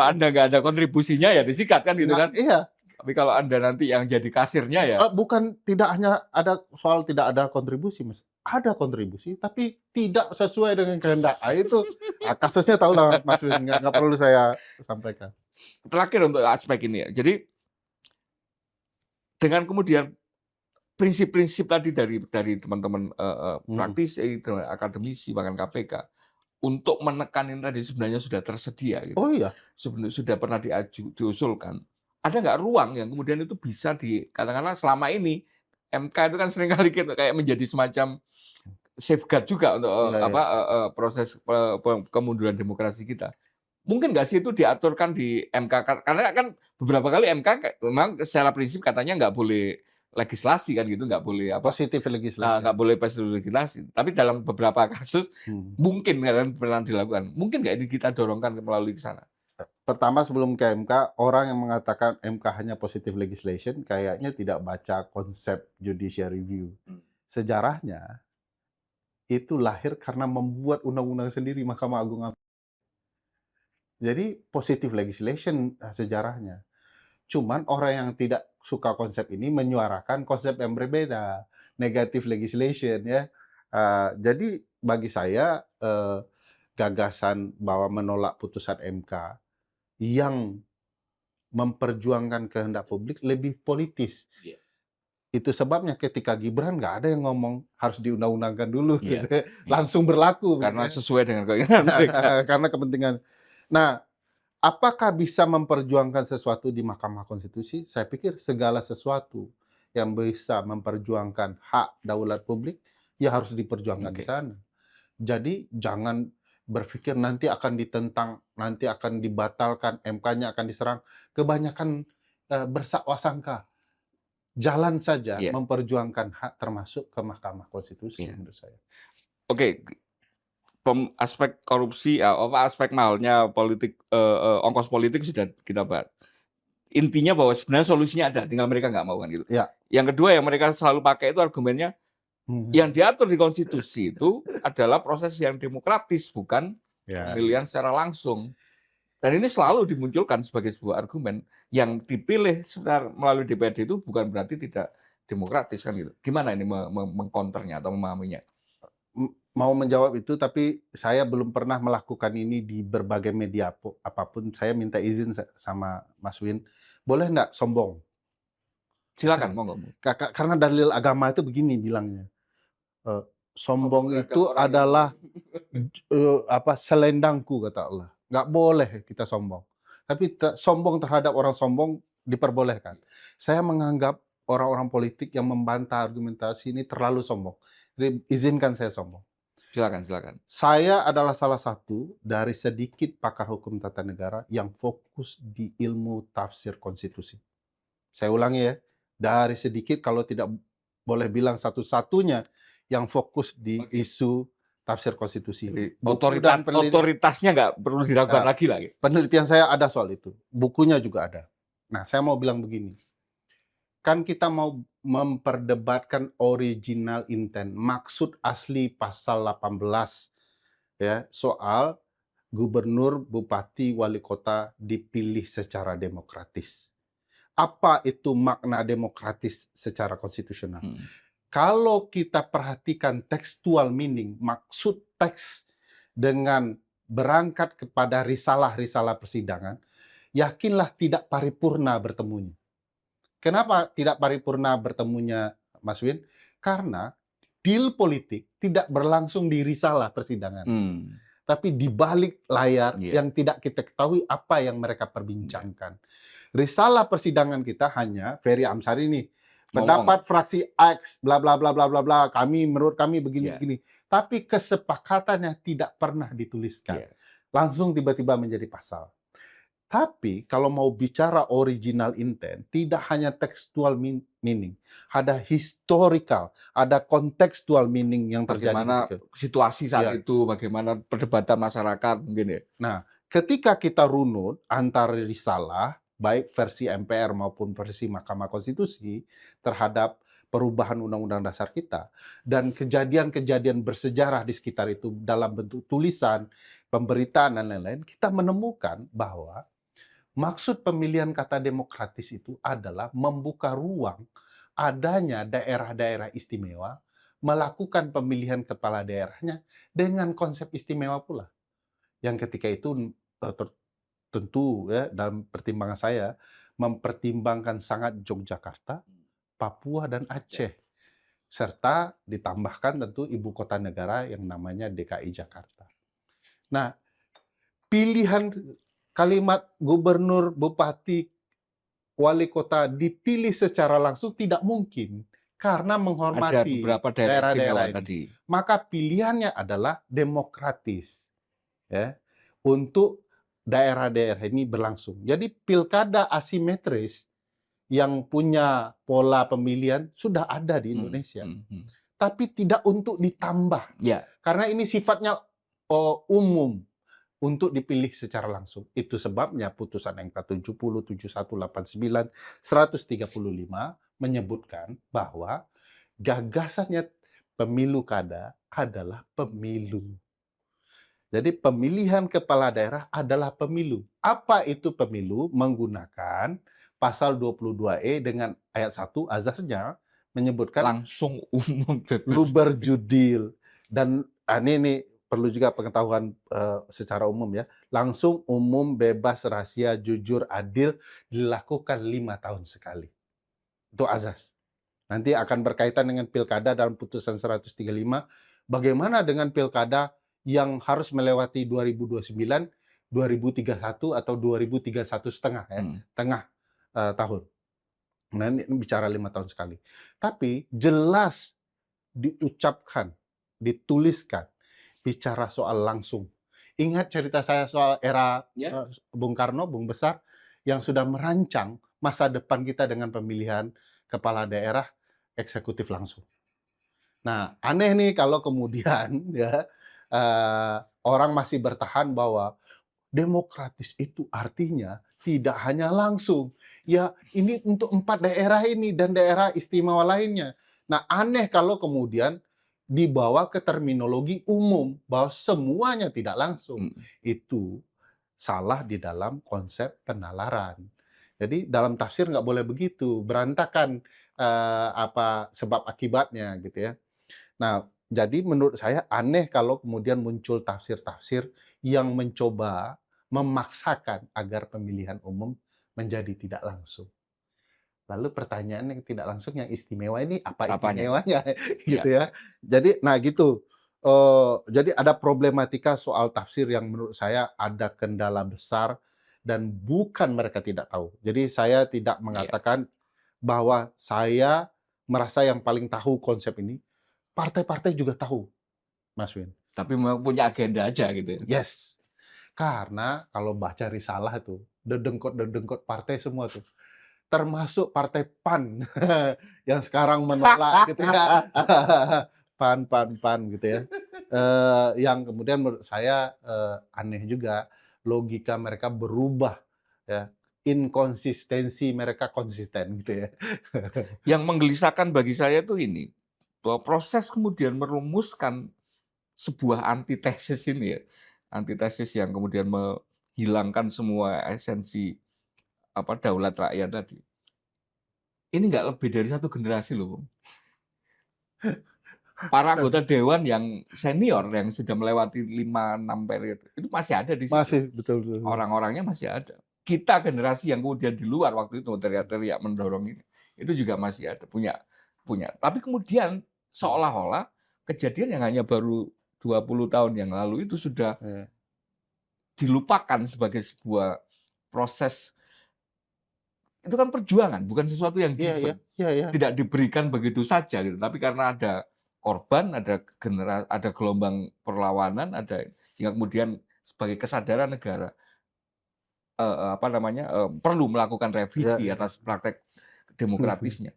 Anda nggak ada kontribusinya ya disikat kan gitu kan. Iya. Tapi kalau Anda nanti yang jadi kasirnya ya. Bukan tidak hanya ada soal tidak ada kontribusi, Mas. Ada kontribusi, tapi tidak sesuai dengan kehendak. Itu kasusnya tahulah Mas Win, nggak perlu saya sampaikan. Terakhir untuk aspek ini ya. Jadi dengan kemudian prinsip-prinsip tadi dari teman-teman praktisi, akademisi, bahkan KPK untuk menekan ini tadi sebenarnya sudah tersedia. Gitu. Oh iya. Sebenarnya sudah pernah diusulkan. Ada nggak ruang yang kemudian itu bisa katakanlah selama ini MK itu kan seringkali kayak menjadi semacam safeguard juga untuk proses kemunduran demokrasi kita. Mungkin nggak sih itu diaturkan di MK? Karena kan beberapa kali MK memang secara prinsip katanya nggak boleh legislasi kan gitu, nggak boleh positif legislasi. Nggak boleh positif legislasi. Tapi dalam beberapa kasus mungkin kan pernah dilakukan. Mungkin nggak ini kita dorongkan melalui ke sana? Pertama sebelum ke MK, orang yang mengatakan MK hanya positive legislation kayaknya tidak baca konsep judicial review. Sejarahnya itu lahir karena membuat undang-undang sendiri Mahkamah Agung. Jadi positive legislation sejarahnya. Cuman orang yang tidak suka konsep ini menyuarakan konsep yang berbeda, negative legislation ya. Jadi bagi saya gagasan bahwa menolak putusan MK yang memperjuangkan kehendak publik lebih politis. Yeah. Itu sebabnya ketika Gibran nggak ada yang ngomong harus diundang-undangkan dulu, gitu. Langsung berlaku. Karena sesuai dengan keinginan mereka. Karena kepentingan. Nah, apakah bisa memperjuangkan sesuatu di Mahkamah Konstitusi? Saya pikir segala sesuatu yang bisa memperjuangkan hak daulat publik, ya harus diperjuangkan di sana. Jadi jangan berpikir nanti akan ditentang, nanti akan dibatalkan, MK-nya akan diserang. Kebanyakan bersangka. Jalan saja memperjuangkan hak termasuk ke Mahkamah Konstitusi menurut saya. Oke. Aspek korupsi, aspek mahalnya politik, ongkos politik sudah kita bahas. Intinya bahwa sebenarnya solusinya ada, tinggal mereka nggak mau kan gitu. Ya. Yang kedua yang mereka selalu pakai itu argumennya, yang diatur di konstitusi itu adalah proses yang demokratis, bukan pemilihan secara langsung. Dan ini selalu dimunculkan sebagai sebuah argumen yang dipilih melalui DPRD itu bukan berarti tidak demokratis kan gitu. Gimana ini mengkonternya atau memahaminya? Mau menjawab itu, tapi saya belum pernah melakukan ini di berbagai media apapun. Saya minta izin sama Mas Win, boleh nggak sombong? Silakan, monggo. Karena dalil agama itu begini bilangnya, sombong itu adalah selendangku kata Allah. Nggak boleh kita sombong. Tapi sombong terhadap orang sombong diperbolehkan. Saya menganggap orang-orang politik yang membantah argumentasi ini terlalu sombong. Jadi izinkan saya sombong. Silakan. Saya adalah salah satu dari sedikit pakar hukum tata negara yang fokus di ilmu tafsir konstitusi. Saya ulangi ya, dari sedikit kalau tidak boleh bilang satu-satunya yang fokus di isu tafsir konstitusi. Otoritasnya nggak perlu diragukan lagi. Penelitian saya ada soal itu, bukunya juga ada. Nah, saya mau bilang begini, kan kita mau memperdebatkan original intent, maksud asli pasal 18 ya, soal gubernur, bupati, wali kota dipilih secara demokratis. Apa itu makna demokratis secara konstitusional? Kalau kita perhatikan textual meaning, maksud teks dengan berangkat kepada risalah-risalah persidangan, yakinlah tidak paripurna bertemunya. Kenapa tidak paripurna bertemunya, Mas Win? Karena deal politik tidak berlangsung di risalah persidangan, tapi di balik layar yang tidak kita ketahui apa yang mereka perbincangkan. Risalah persidangan kita hanya Ferry Amsari ini, pendapat fraksi X, bla bla bla bla bla bla, menurut kami begini-begini. Tapi kesepakatannya tidak pernah dituliskan. Langsung tiba-tiba menjadi pasal. Tapi kalau mau bicara original intent, tidak hanya textual meaning, ada historical, ada contextual meaning yang terjadi. Bagaimana situasi saat itu, bagaimana perdebatan masyarakat mungkin ya. Nah, ketika kita runut antara risalah, baik versi MPR maupun versi Mahkamah Konstitusi terhadap perubahan Undang-Undang Dasar kita, dan kejadian-kejadian bersejarah di sekitar itu dalam bentuk tulisan, pemberitaan, dan lain-lain, kita menemukan bahwa Maksud pemilihan kata demokratis itu adalah membuka ruang adanya daerah-daerah istimewa melakukan pemilihan kepala daerahnya dengan konsep istimewa pula. Yang ketika itu tentu ya dalam pertimbangan saya mempertimbangkan sangat Yogyakarta, Papua dan Aceh, serta ditambahkan tentu ibu kota negara yang namanya DKI Jakarta. Nah, pilihan kalimat gubernur, bupati, wali kota dipilih secara langsung tidak mungkin karena Ada menghormati beberapa daerah istimewa daerah-daerah ini. tadi. Maka pilihannya adalah demokratis, ya, untuk daerah-daerah ini berlangsung. Jadi pilkada asimetris yang punya pola pemilihan sudah ada di Indonesia, tapi tidak untuk ditambah, Ya. karena ini sifatnya umum untuk dipilih secara langsung. Itu sebabnya putusan MK 70, 7189, 135 menyebutkan bahwa gagasannya pemilu kada adalah pemilu. Jadi pemilihan kepala daerah adalah pemilu. Apa itu pemilu? Menggunakan pasal 22E dengan ayat 1 azasnya menyebutkan Langsung umum. lu berjudil. Dan ini perlu juga pengetahuan secara umum ya. Langsung, umum, bebas, rahasia, jujur, adil, dilakukan 5 tahun sekali. Itu azas. Nanti akan berkaitan dengan pilkada dalam putusan 135. Bagaimana dengan pilkada yang harus melewati 2029, 2031 atau 2031 setengah ya, tengah tahun. Nah, ini bicara 5 tahun sekali. Tapi jelas diucapkan, dituliskan, bicara soal langsung. Ingat cerita saya soal era Bung Karno, Bung Besar, yang sudah merancang masa depan kita dengan pemilihan kepala daerah eksekutif langsung. Nah, aneh nih kalau kemudian ya orang masih bertahan bahwa demokratis itu artinya tidak hanya langsung. Ya, ini untuk 4 daerah ini dan daerah istimewa lainnya. Nah, aneh kalau kemudian dibawa ke terminologi umum bahwa semuanya tidak langsung. Itu salah di dalam konsep penalaran. Jadi dalam tafsir nggak boleh begitu, berantakan sebab akibatnya gitu ya. Nah, jadi menurut saya aneh kalau kemudian muncul tafsir-tafsir yang mencoba memaksakan agar pemilihan umum menjadi tidak langsung. Lalu pertanyaan yang tidak langsung yang istimewa ini apa istimewanya gitu ya. Jadi nah gitu. Jadi ada problematika soal tafsir yang menurut saya ada kendala besar dan bukan mereka tidak tahu. Jadi saya tidak mengatakan bahwa saya merasa yang paling tahu konsep ini. Partai-partai juga tahu, Mas Win. Tapi memang punya agenda aja gitu ya. Yes. Karena kalau baca risalah itu, dedengkot partai semua tuh. Termasuk partai PAN yang sekarang menolak gitu ya. PAN gitu ya. Yang kemudian menurut saya aneh juga, logika mereka berubah ya. Inkonsistensi mereka konsisten gitu ya. Yang menggelisahkan bagi saya tuh ini, bahwa proses kemudian merumuskan sebuah antitesis ini ya, antitesis yang kemudian menghilangkan semua esensi daulat rakyat tadi. Ini nggak lebih dari 1 generasi loh, Bung. Para anggota dewan yang senior yang sudah melewati 5-6 periode itu masih ada di situ. Masih, betul. Orang-orangnya masih ada. Kita generasi yang kemudian di luar waktu itu teriak-teriak mendorong ini, itu juga masih ada, punya. Tapi kemudian seolah-olah kejadian yang hanya baru 20 tahun yang lalu itu sudah dilupakan sebagai sebuah proses. Itu kan perjuangan, bukan sesuatu yang given. Tidak diberikan begitu saja gitu. Tapi karena ada korban, ada gelombang perlawanan, sehingga kemudian sebagai kesadaran negara perlu melakukan revisi atas praktek demokratisnya.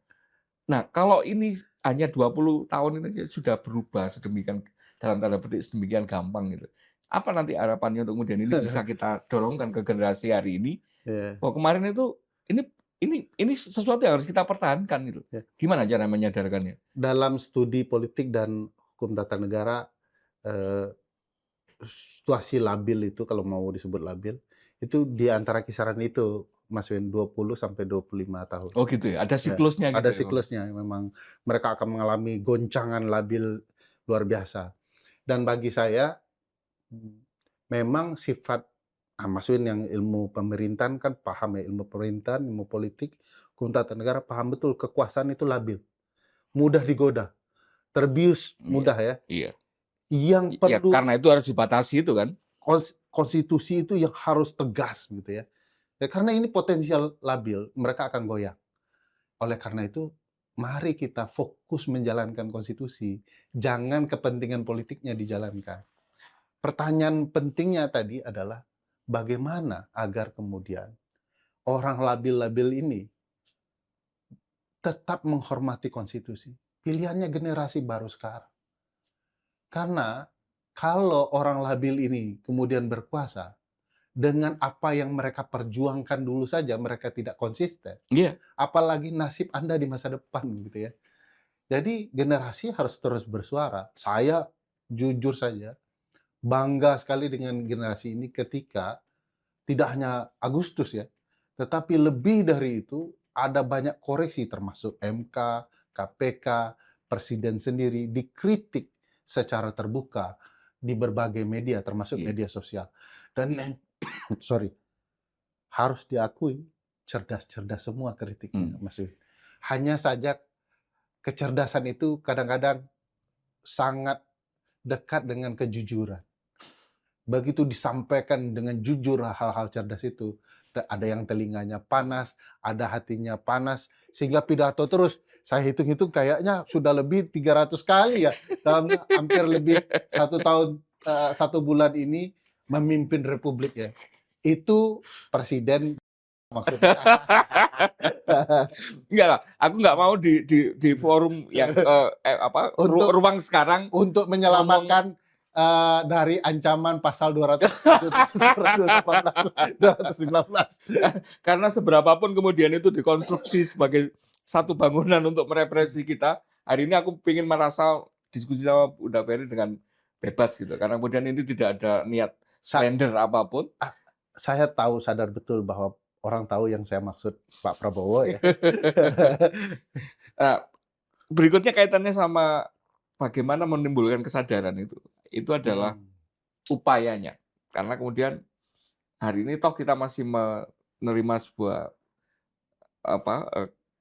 Nah, kalau ini hanya 20 tahun ini sudah berubah sedemikian, dalam tanda petik sedemikian gampang gitu. Apa nanti harapannya untuk kemudian ini bisa kita dorongkan ke generasi hari ini? Bahwa kemarin itu ini sesuatu yang harus kita pertahankan gitu. Gimana cara menyadarkannya? Dalam studi politik dan hukum tata negara, situasi labil itu kalau mau disebut labil, Itu di antara kisaran itu, Mas Win, 20 sampai 25 tahun. Oh gitu ya, ada Ya, siklusnya gitu ada ya Bang? siklusnya, memang mereka akan mengalami goncangan labil luar biasa. Dan bagi saya, memang sifat Mas Win yang ilmu pemerintahan kan paham ya, ilmu pemerintahan, ilmu politik, hukum tata negara, paham betul kekuasaan itu labil, mudah digoda, terbius Iya, mudah ya. iya. Yang Ya perlu karena itu harus dibatasi itu kan? konstitusi itu yang harus tegas gitu ya. Ya karena ini potensial labil, mereka akan goyah. Oleh karena itu, mari kita fokus menjalankan konstitusi, jangan kepentingan politiknya dijalankan. Pertanyaan pentingnya tadi adalah bagaimana agar kemudian orang labil-labil ini tetap menghormati konstitusi. Pilihannya generasi baru sekarang. Karena kalau orang labil ini kemudian berkuasa, dengan apa yang mereka perjuangkan dulu saja mereka tidak konsisten, Iya. apalagi nasib Anda di masa depan gitu ya. Jadi generasi harus terus bersuara. Saya jujur saja bangga sekali dengan generasi ini ketika tidak hanya Agustus ya, tetapi lebih dari itu ada banyak koreksi termasuk MK, KPK, Presiden sendiri dikritik secara terbuka di berbagai media termasuk Iya. media sosial. Dan sorry, harus diakui cerdas-cerdas semua kritiknya, Mas Wi. Hanya saja kecerdasan itu kadang-kadang sangat dekat dengan kejujuran. Begitu disampaikan dengan jujur hal-hal cerdas itu, ada yang telinganya panas, ada hatinya panas, sehingga pidato terus. Saya hitung-hitung kayaknya sudah lebih 300 kali ya dalam hampir lebih 1 tahun, 1 bulan ini memimpin republik ya. Itu presiden maksudnya. Enggak lah, aku nggak mau di forum yang Untuk ruang sekarang Untuk ngomong menyelamatkan, dari ancaman pasal 218, 219. karena seberapa pun kemudian itu dikonstruksi sebagai satu bangunan untuk merepresi kita, hari ini aku ingin merasa diskusi sama Bunda Ferry dengan bebas gitu, karena kemudian ini tidak ada niat Sa slender apapun. saya tahu, sadar betul bahwa orang tahu yang saya maksud Pak Prabowo ya. Nah, berikutnya kaitannya sama bagaimana menimbulkan kesadaran itu. Itu adalah upayanya. Karena kemudian hari ini toh kita masih menerima sebuah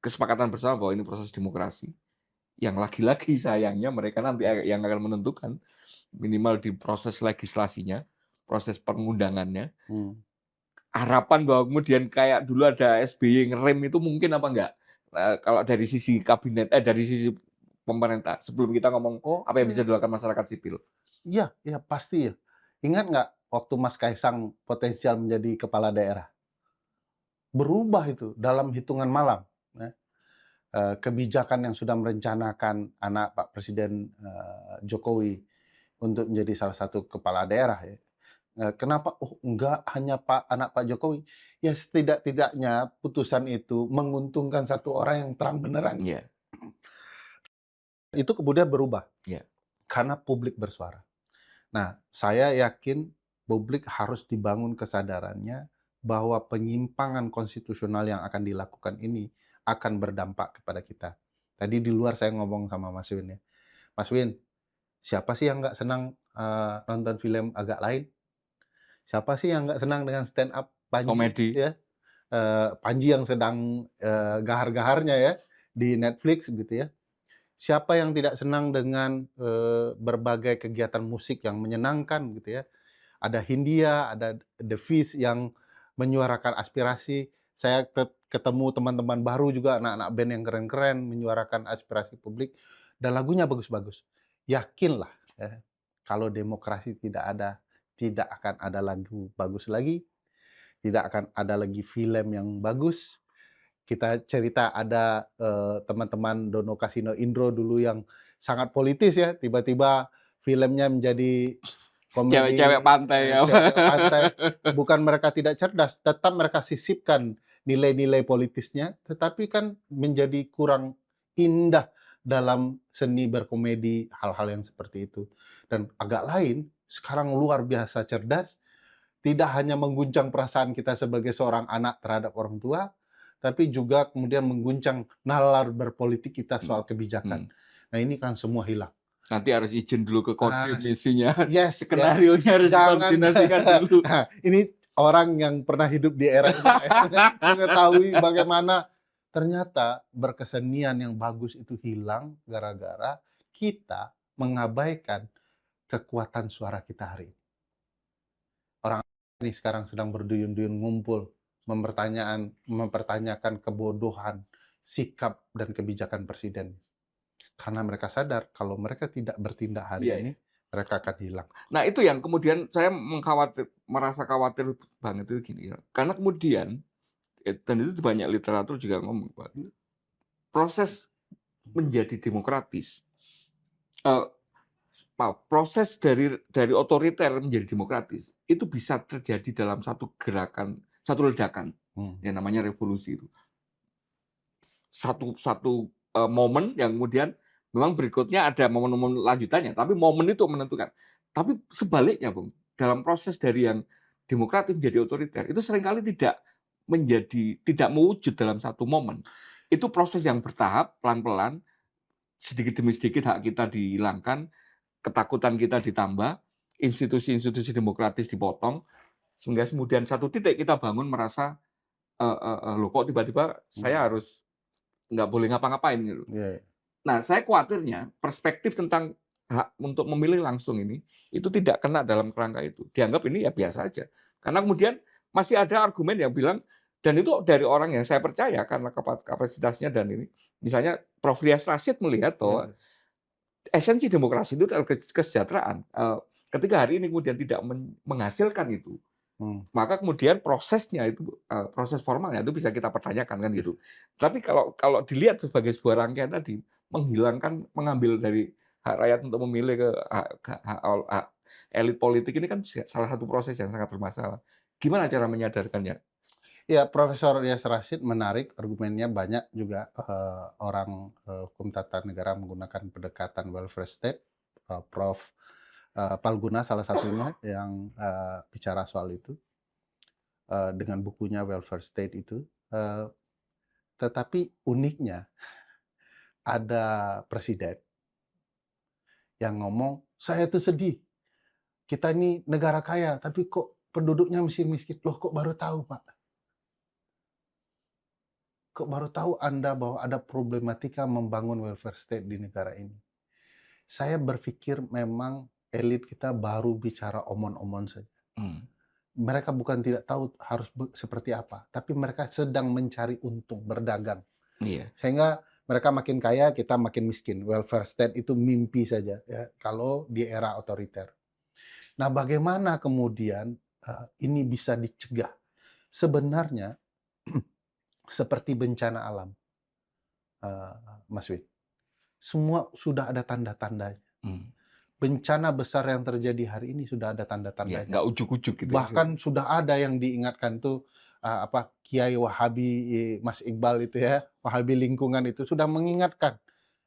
kesepakatan bersama bahwa ini proses demokrasi. Yang lagi-lagi sayangnya mereka nanti yang akan menentukan minimal di proses legislasinya, proses pengundangannya. Harapan bahwa kemudian kayak dulu ada SBY ngerem itu mungkin apa enggak? Kalau dari sisi kabinet, dari sisi pemerintah, sebelum kita ngomong apa yang bisa dilakukan masyarakat sipil. Iya, iya pasti ya. Ingat nggak waktu Mas Kaisang potensial menjadi kepala daerah? Berubah itu dalam hitungan malam, ya. Kebijakan yang sudah merencanakan anak Pak Presiden, Jokowi untuk menjadi salah satu kepala daerah ya. Kenapa, oh enggak hanya anak Pak Jokowi, ya setidak-tidaknya putusan itu menguntungkan satu orang yang terang benderang. Iya. Itu kemudian berubah. Iya. Karena publik bersuara. Nah, saya yakin publik harus dibangun kesadarannya bahwa penyimpangan konstitusional yang akan dilakukan ini akan berdampak kepada kita. Tadi di luar saya ngomong sama Mas Win ya. Mas Win, siapa sih yang nggak senang nonton film agak lain? Siapa sih yang nggak senang dengan stand up Panji Komedi. ya? Panji yang sedang gahar-gaharnya ya di Netflix gitu ya. Siapa yang tidak senang dengan berbagai kegiatan musik yang menyenangkan gitu ya. Ada Hindia, ada The Fish yang menyuarakan aspirasi. Saya ketemu teman-teman baru juga, anak-anak band yang keren-keren menyuarakan aspirasi publik dan lagunya bagus-bagus. Yakinlah ya, kalau demokrasi tidak ada, tidak akan ada lagu bagus lagi, tidak akan ada lagi film yang bagus. Kita cerita ada teman-teman Dono Kasino Indro dulu yang sangat politis ya, tiba-tiba filmnya menjadi komedi Cewek-cewek pantai ya. cewek pantai. Bukan mereka tidak cerdas, tetap mereka sisipkan nilai-nilai politisnya, tetapi kan menjadi kurang indah dalam seni berkomedi hal-hal yang seperti itu. Dan agak lain, sekarang luar biasa cerdas, tidak hanya mengguncang perasaan kita sebagai seorang anak terhadap orang tua, tapi juga kemudian mengguncang nalar berpolitik kita soal kebijakan. Nah ini kan semua hilang. Nanti harus izin dulu ke kodim Ah, isinya, yes, ya. skenarionya harus Jangan. dikoordinasikan dulu. Nah, ini orang yang pernah hidup di era ini mengetahui bagaimana ternyata berkesenian yang bagus itu hilang gara-gara kita mengabaikan kekuatan suara kita hari ini. Orang ini sekarang sedang berduyun-duyun ngumpul mempertanyakan kebodohan sikap dan kebijakan presiden. Karena mereka sadar kalau mereka tidak bertindak hari ini, mereka akan hilang. Nah itu yang kemudian saya merasa khawatir banget itu gini. Karena kemudian, dan itu banyak literatur juga ngomong, proses menjadi demokratis, proses dari otoriter menjadi demokratis, itu bisa terjadi dalam satu gerakan, satu ledakan, yang namanya revolusi itu. Satu momen yang kemudian memang berikutnya ada momen-momen lanjutannya, tapi momen itu menentukan. Tapi sebaliknya, Bung, dalam proses dari yang demokratis menjadi otoriter, itu seringkali tidak mewujud dalam satu momen. Itu proses yang bertahap, pelan-pelan, sedikit demi sedikit hak kita dihilangkan, ketakutan kita ditambah, institusi-institusi demokratis dipotong, sehingga kemudian satu titik kita bangun merasa, loh kok tiba-tiba saya harus nggak boleh ngapa-ngapain gitu. Nah, saya khawatirnya perspektif tentang hak untuk memilih langsung ini itu tidak kena dalam kerangka itu. Dianggap ini ya biasa aja. Karena kemudian masih ada argumen yang bilang, dan itu dari orang yang saya percaya karena kapasitasnya dan ini, misalnya Prof. Rias Rasyid melihat bahwa esensi demokrasi itu adalah kesejahteraan. Ketika hari ini kemudian tidak menghasilkan itu, maka kemudian prosesnya itu, proses formalnya itu bisa kita pertanyakan kan gitu. Tapi kalau dilihat sebagai sebuah rangkaian tadi, mengambil dari hak rakyat untuk memilih ke hak elit politik ini kan salah satu proses yang sangat bermasalah. Gimana cara menyadarkannya? Ya, Profesor Rias Rasyid menarik argumennya, banyak juga orang hukum tata negara menggunakan pendekatan welfare state. Prof. Palguna salah satunya yang bicara soal itu dengan bukunya Welfare State itu. Tetapi uniknya ada presiden yang ngomong, saya itu sedih, kita ini negara kaya, tapi kok penduduknya miskin-miskin. Loh, kok baru tahu, Pak? Kok baru tahu Anda bahwa ada problematika membangun welfare state di negara ini? Saya berpikir memang elit kita baru bicara omon-omon saja. Mereka bukan tidak tahu harus seperti apa, tapi mereka sedang mencari untung, berdagang. Sehingga mereka makin kaya, kita makin miskin. Welfare state itu mimpi saja ya, kalau di era otoriter. Nah, bagaimana kemudian ini bisa dicegah? Sebenarnya seperti bencana alam, Mas Wid. Semua sudah ada tanda-tandanya. Bencana besar yang terjadi hari ini sudah ada tanda-tandanya. Nggak ujuk-ujuk gitu. Bahkan sudah ada yang diingatkan tuh Kiai Wahabi Mas Iqbal itu ya, Wahabi lingkungan itu sudah mengingatkan.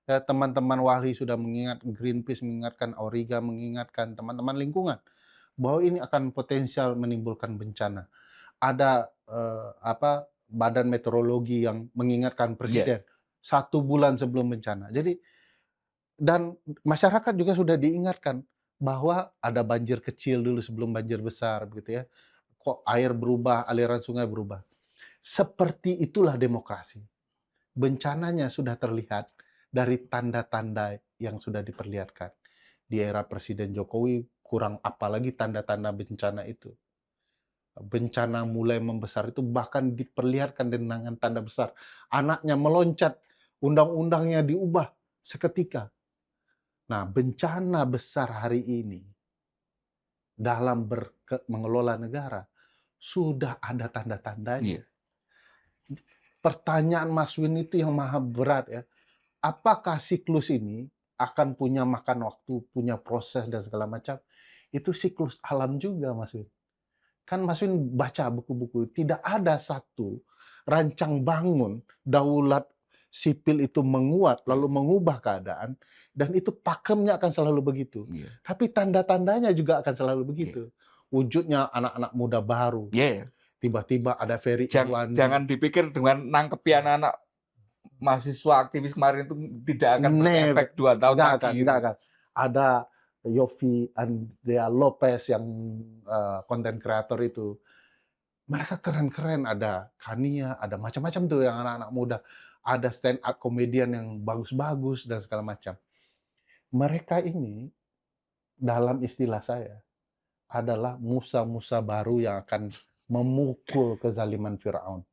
Ya, teman-teman wali sudah mengingat, Greenpeace mengingatkan, Auriga mengingatkan, teman-teman lingkungan bahwa ini akan potensial menimbulkan bencana. Ada badan meteorologi yang mengingatkan presiden 1 bulan sebelum bencana. Jadi dan masyarakat juga sudah diingatkan bahwa ada banjir kecil dulu sebelum banjir besar begitu ya. Kok air berubah, aliran sungai berubah. Seperti itulah demokrasi. Bencananya sudah terlihat dari tanda-tanda yang sudah diperlihatkan. Di era Presiden Jokowi kurang apalagi tanda-tanda bencana itu. Bencana mulai membesar itu bahkan diperlihatkan dengan tanda besar. Anaknya meloncat, undang-undangnya diubah seketika. Nah, bencana besar hari ini dalam mengelola negara sudah ada tanda-tandanya. Pertanyaan Mas Win itu yang maha berat ya. Apakah siklus ini akan punya makan waktu, punya proses dan segala macam? Itu siklus alam juga, Mas Win. Kan Mas Win baca buku-buku, tidak ada satu rancang bangun daulat sipil itu menguat lalu mengubah keadaan, dan itu pakemnya akan selalu begitu. Tapi tanda-tandanya juga akan selalu begitu. wujudnya anak-anak muda baru. Yeah. Tiba-tiba ada Ferry Irwandi. Jangan dipikir dengan nangkepi anak-anak mahasiswa aktivis kemarin itu tidak akan berefek 2 tahun lagi. Enggak akan. Ada Yofi Andrea Lopez yang content creator itu. Mereka keren-keren, ada Kania, ada macam-macam tuh yang anak-anak muda. Ada stand up comedian yang bagus-bagus dan segala macam. Mereka ini dalam istilah saya adalah musa-musa baru yang akan memukul kezaliman Firaun.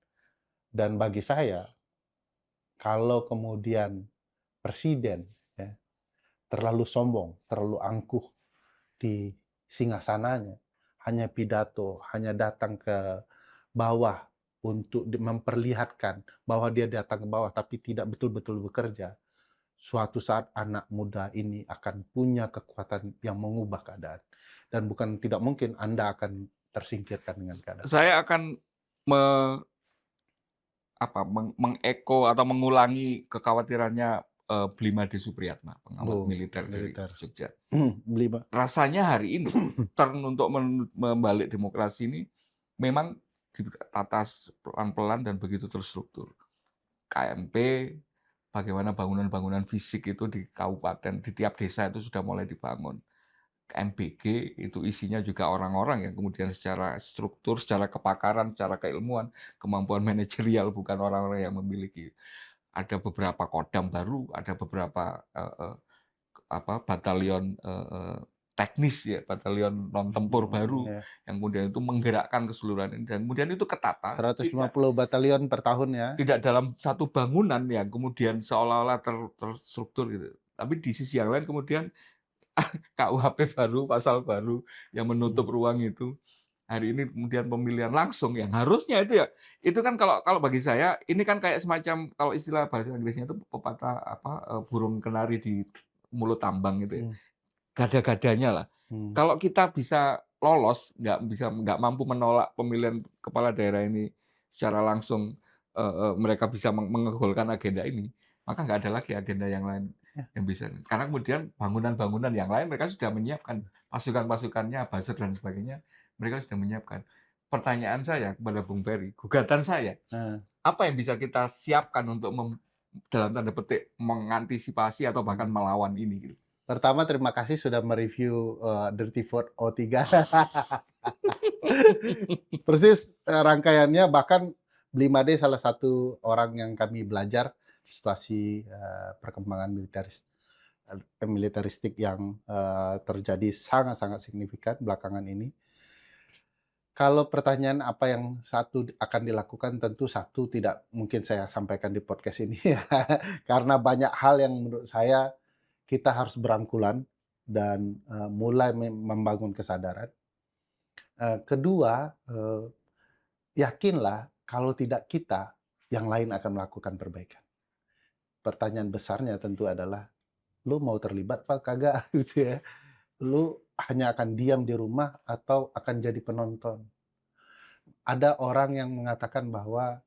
Dan bagi saya, kalau kemudian presiden ya, terlalu sombong, terlalu angkuh di singgasananya, hanya pidato, hanya datang ke bawah untuk memperlihatkan bahwa dia datang ke bawah tapi tidak betul-betul bekerja, suatu saat anak muda ini akan punya kekuatan yang mengubah keadaan. Dan bukan tidak mungkin Anda akan tersingkirkan dengan keadaan. Saya akan mengeko atau mengulangi kekhawatirannya Blimade Supriyatna, pengamat militer dari Jogja. Rasanya hari ini turn untuk membalik demokrasi ini memang ditata pelan-pelan dan begitu terstruktur. KMP, bagaimana bangunan-bangunan fisik itu di kabupaten, di tiap desa itu sudah mulai dibangun. MBG itu isinya juga orang-orang yang kemudian secara struktur, secara kepakaran, secara keilmuan, kemampuan manajerial, bukan orang-orang yang memiliki. Ada beberapa kodam baru, ada beberapa batalion teknis ya, batalion non tempur baru yang kemudian itu menggerakkan keseluruhan ini dan kemudian itu ketata. 150 batalion per tahun ya. Tidak dalam satu bangunan yang kemudian seolah-olah terstruktur gitu. Tapi di sisi yang lain kemudian KUHP baru, pasal baru yang menutup ruang itu. Hari ini kemudian pemilihan langsung yang harusnya itu kan kalau bagi saya ini kan kayak semacam, kalau istilah bahasa Inggrisnya itu pepatah burung kenari di mulut tambang gitu ya. Gada-gadanya lah. Kalau kita bisa lolos, nggak mampu menolak pemilihan kepala daerah ini secara langsung, mereka bisa mengegolkan agenda ini, maka nggak ada lagi agenda yang lain yang bisa. Karena kemudian bangunan-bangunan yang lain mereka sudah menyiapkan pasukan-pasukannya, buzzer dan sebagainya, mereka sudah menyiapkan. Pertanyaan saya kepada Bung Ferry, gugatan saya, apa yang bisa kita siapkan untuk dalam tanda petik mengantisipasi atau bahkan melawan ini? Gitu. Pertama, terima kasih sudah mereview Dirty Fort O3. Persis rangkaiannya, bahkan Blimade salah satu orang yang kami belajar situasi perkembangan militeristik yang terjadi sangat-sangat signifikan belakangan ini. Kalau pertanyaan apa yang akan dilakukan, tentu tidak mungkin saya sampaikan di podcast ini ya. Karena banyak hal yang menurut saya kita harus berangkulan dan mulai membangun kesadaran. Kedua, yakinlah kalau tidak kita, yang lain akan melakukan perbaikan. Pertanyaan besarnya tentu adalah, lu mau terlibat apa kagak gitu ya. Lu hanya akan diam di rumah atau akan jadi penonton. Ada orang yang mengatakan bahwa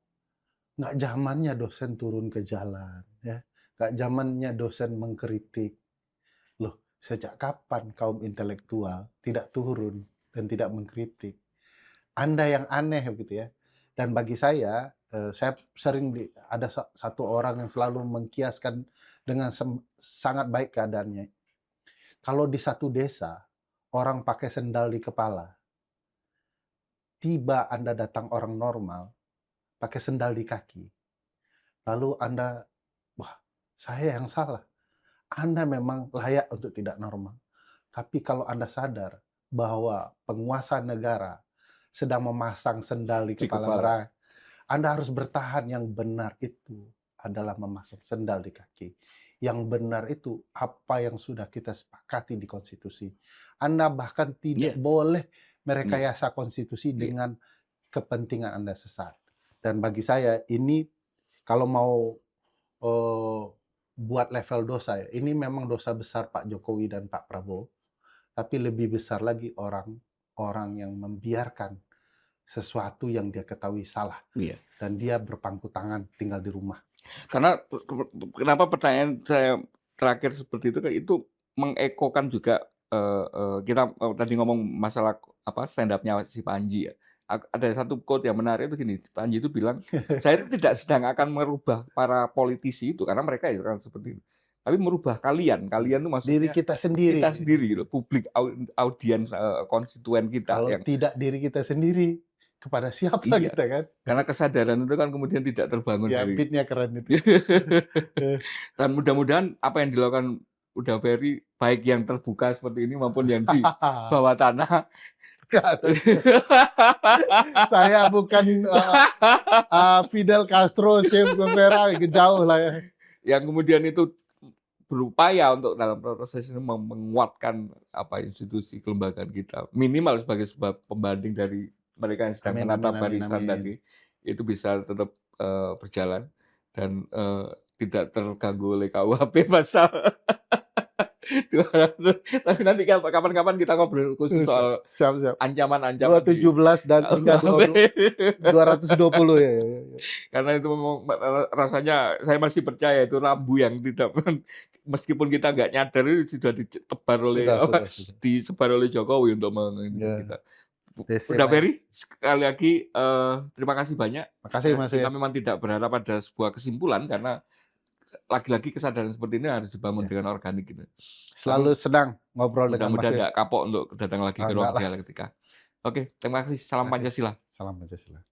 nggak zamannya dosen turun ke jalan, ya. Nggak zamannya dosen mengkritik. Loh, sejak kapan kaum intelektual tidak turun dan tidak mengkritik? Anda yang aneh begitu ya. Dan bagi saya sering ada satu orang yang selalu mengkiaskan dengan sangat baik keadaannya. Kalau di satu desa, orang pakai sendal di kepala. Tiba Anda datang orang normal, pakai sendal di kaki. Lalu Anda, wah, saya yang salah. Anda memang layak untuk tidak normal. Tapi kalau Anda sadar bahwa penguasa negara sedang memasang sendal di kepala mereka, Anda harus bertahan. Yang benar itu adalah memasang sendal di kaki. Yang benar itu apa yang sudah kita sepakati di konstitusi. Anda bahkan tidak boleh merekayasa konstitusi dengan kepentingan Anda sesat. Dan bagi saya ini kalau mau buat level dosa ya, ini memang dosa besar Pak Jokowi dan Pak Prabowo. Tapi lebih besar lagi orang yang membiarkan sesuatu yang dia ketahui salah. Dan dia berpangku tangan tinggal di rumah. Karena kenapa pertanyaan saya terakhir seperti itu mengekokan juga kita tadi ngomong masalah stand up-nya si Panji ya. Ada satu quote yang menarik itu gini, Panji itu bilang, "Saya itu tidak sedang akan merubah para politisi itu karena mereka ya kan seperti itu. Tapi merubah kalian. Kalian itu Diri maksudnya kita sendiri. kita sendiri gitu, publik audiens konstituen kita Kalau yang tidak diri kita sendiri, kepada siapa iya, kita kan? karena kesadaran itu kan kemudian tidak terbangun Ya, dari beat-nya keren itu. dan mudah-mudahan apa yang dilakukan Uda Ferry baik yang terbuka seperti ini maupun yang di bawah tanah. Saya bukan Fidel Castro, Che Guevara, jauh lah ya. Yang kemudian itu berupaya untuk dalam proses ini menguatkan institusi kelembagaan kita minimal sebagai sebuah pembanding dari mereka yang sedang menata barisan tadi itu bisa tetap berjalan dan tidak terganggu oleh KUHP pasal 200. Tapi nanti kapan-kapan kita ngobrol khusus soal siap. ancaman-ancaman 217 dan hingga 220 ya. Karena itu memang rasanya saya masih percaya itu rambu yang tidak meskipun kita nggak nyadar itu sudah ditebar oleh disebar oleh Jokowi untuk kita. Uda Ferry, sekali lagi terima kasih banyak. Makasih Mas. Kita memang tidak berharap ada sebuah kesimpulan karena lagi-lagi kesadaran seperti ini harus dibangun dengan organik gitu. Selalu senang ngobrol dengan Mas. Mudah-mudahan tidak kapok untuk datang lagi ke ruang dialektika. Oke, terima kasih. Salam Pancasila. Salam Pancasila.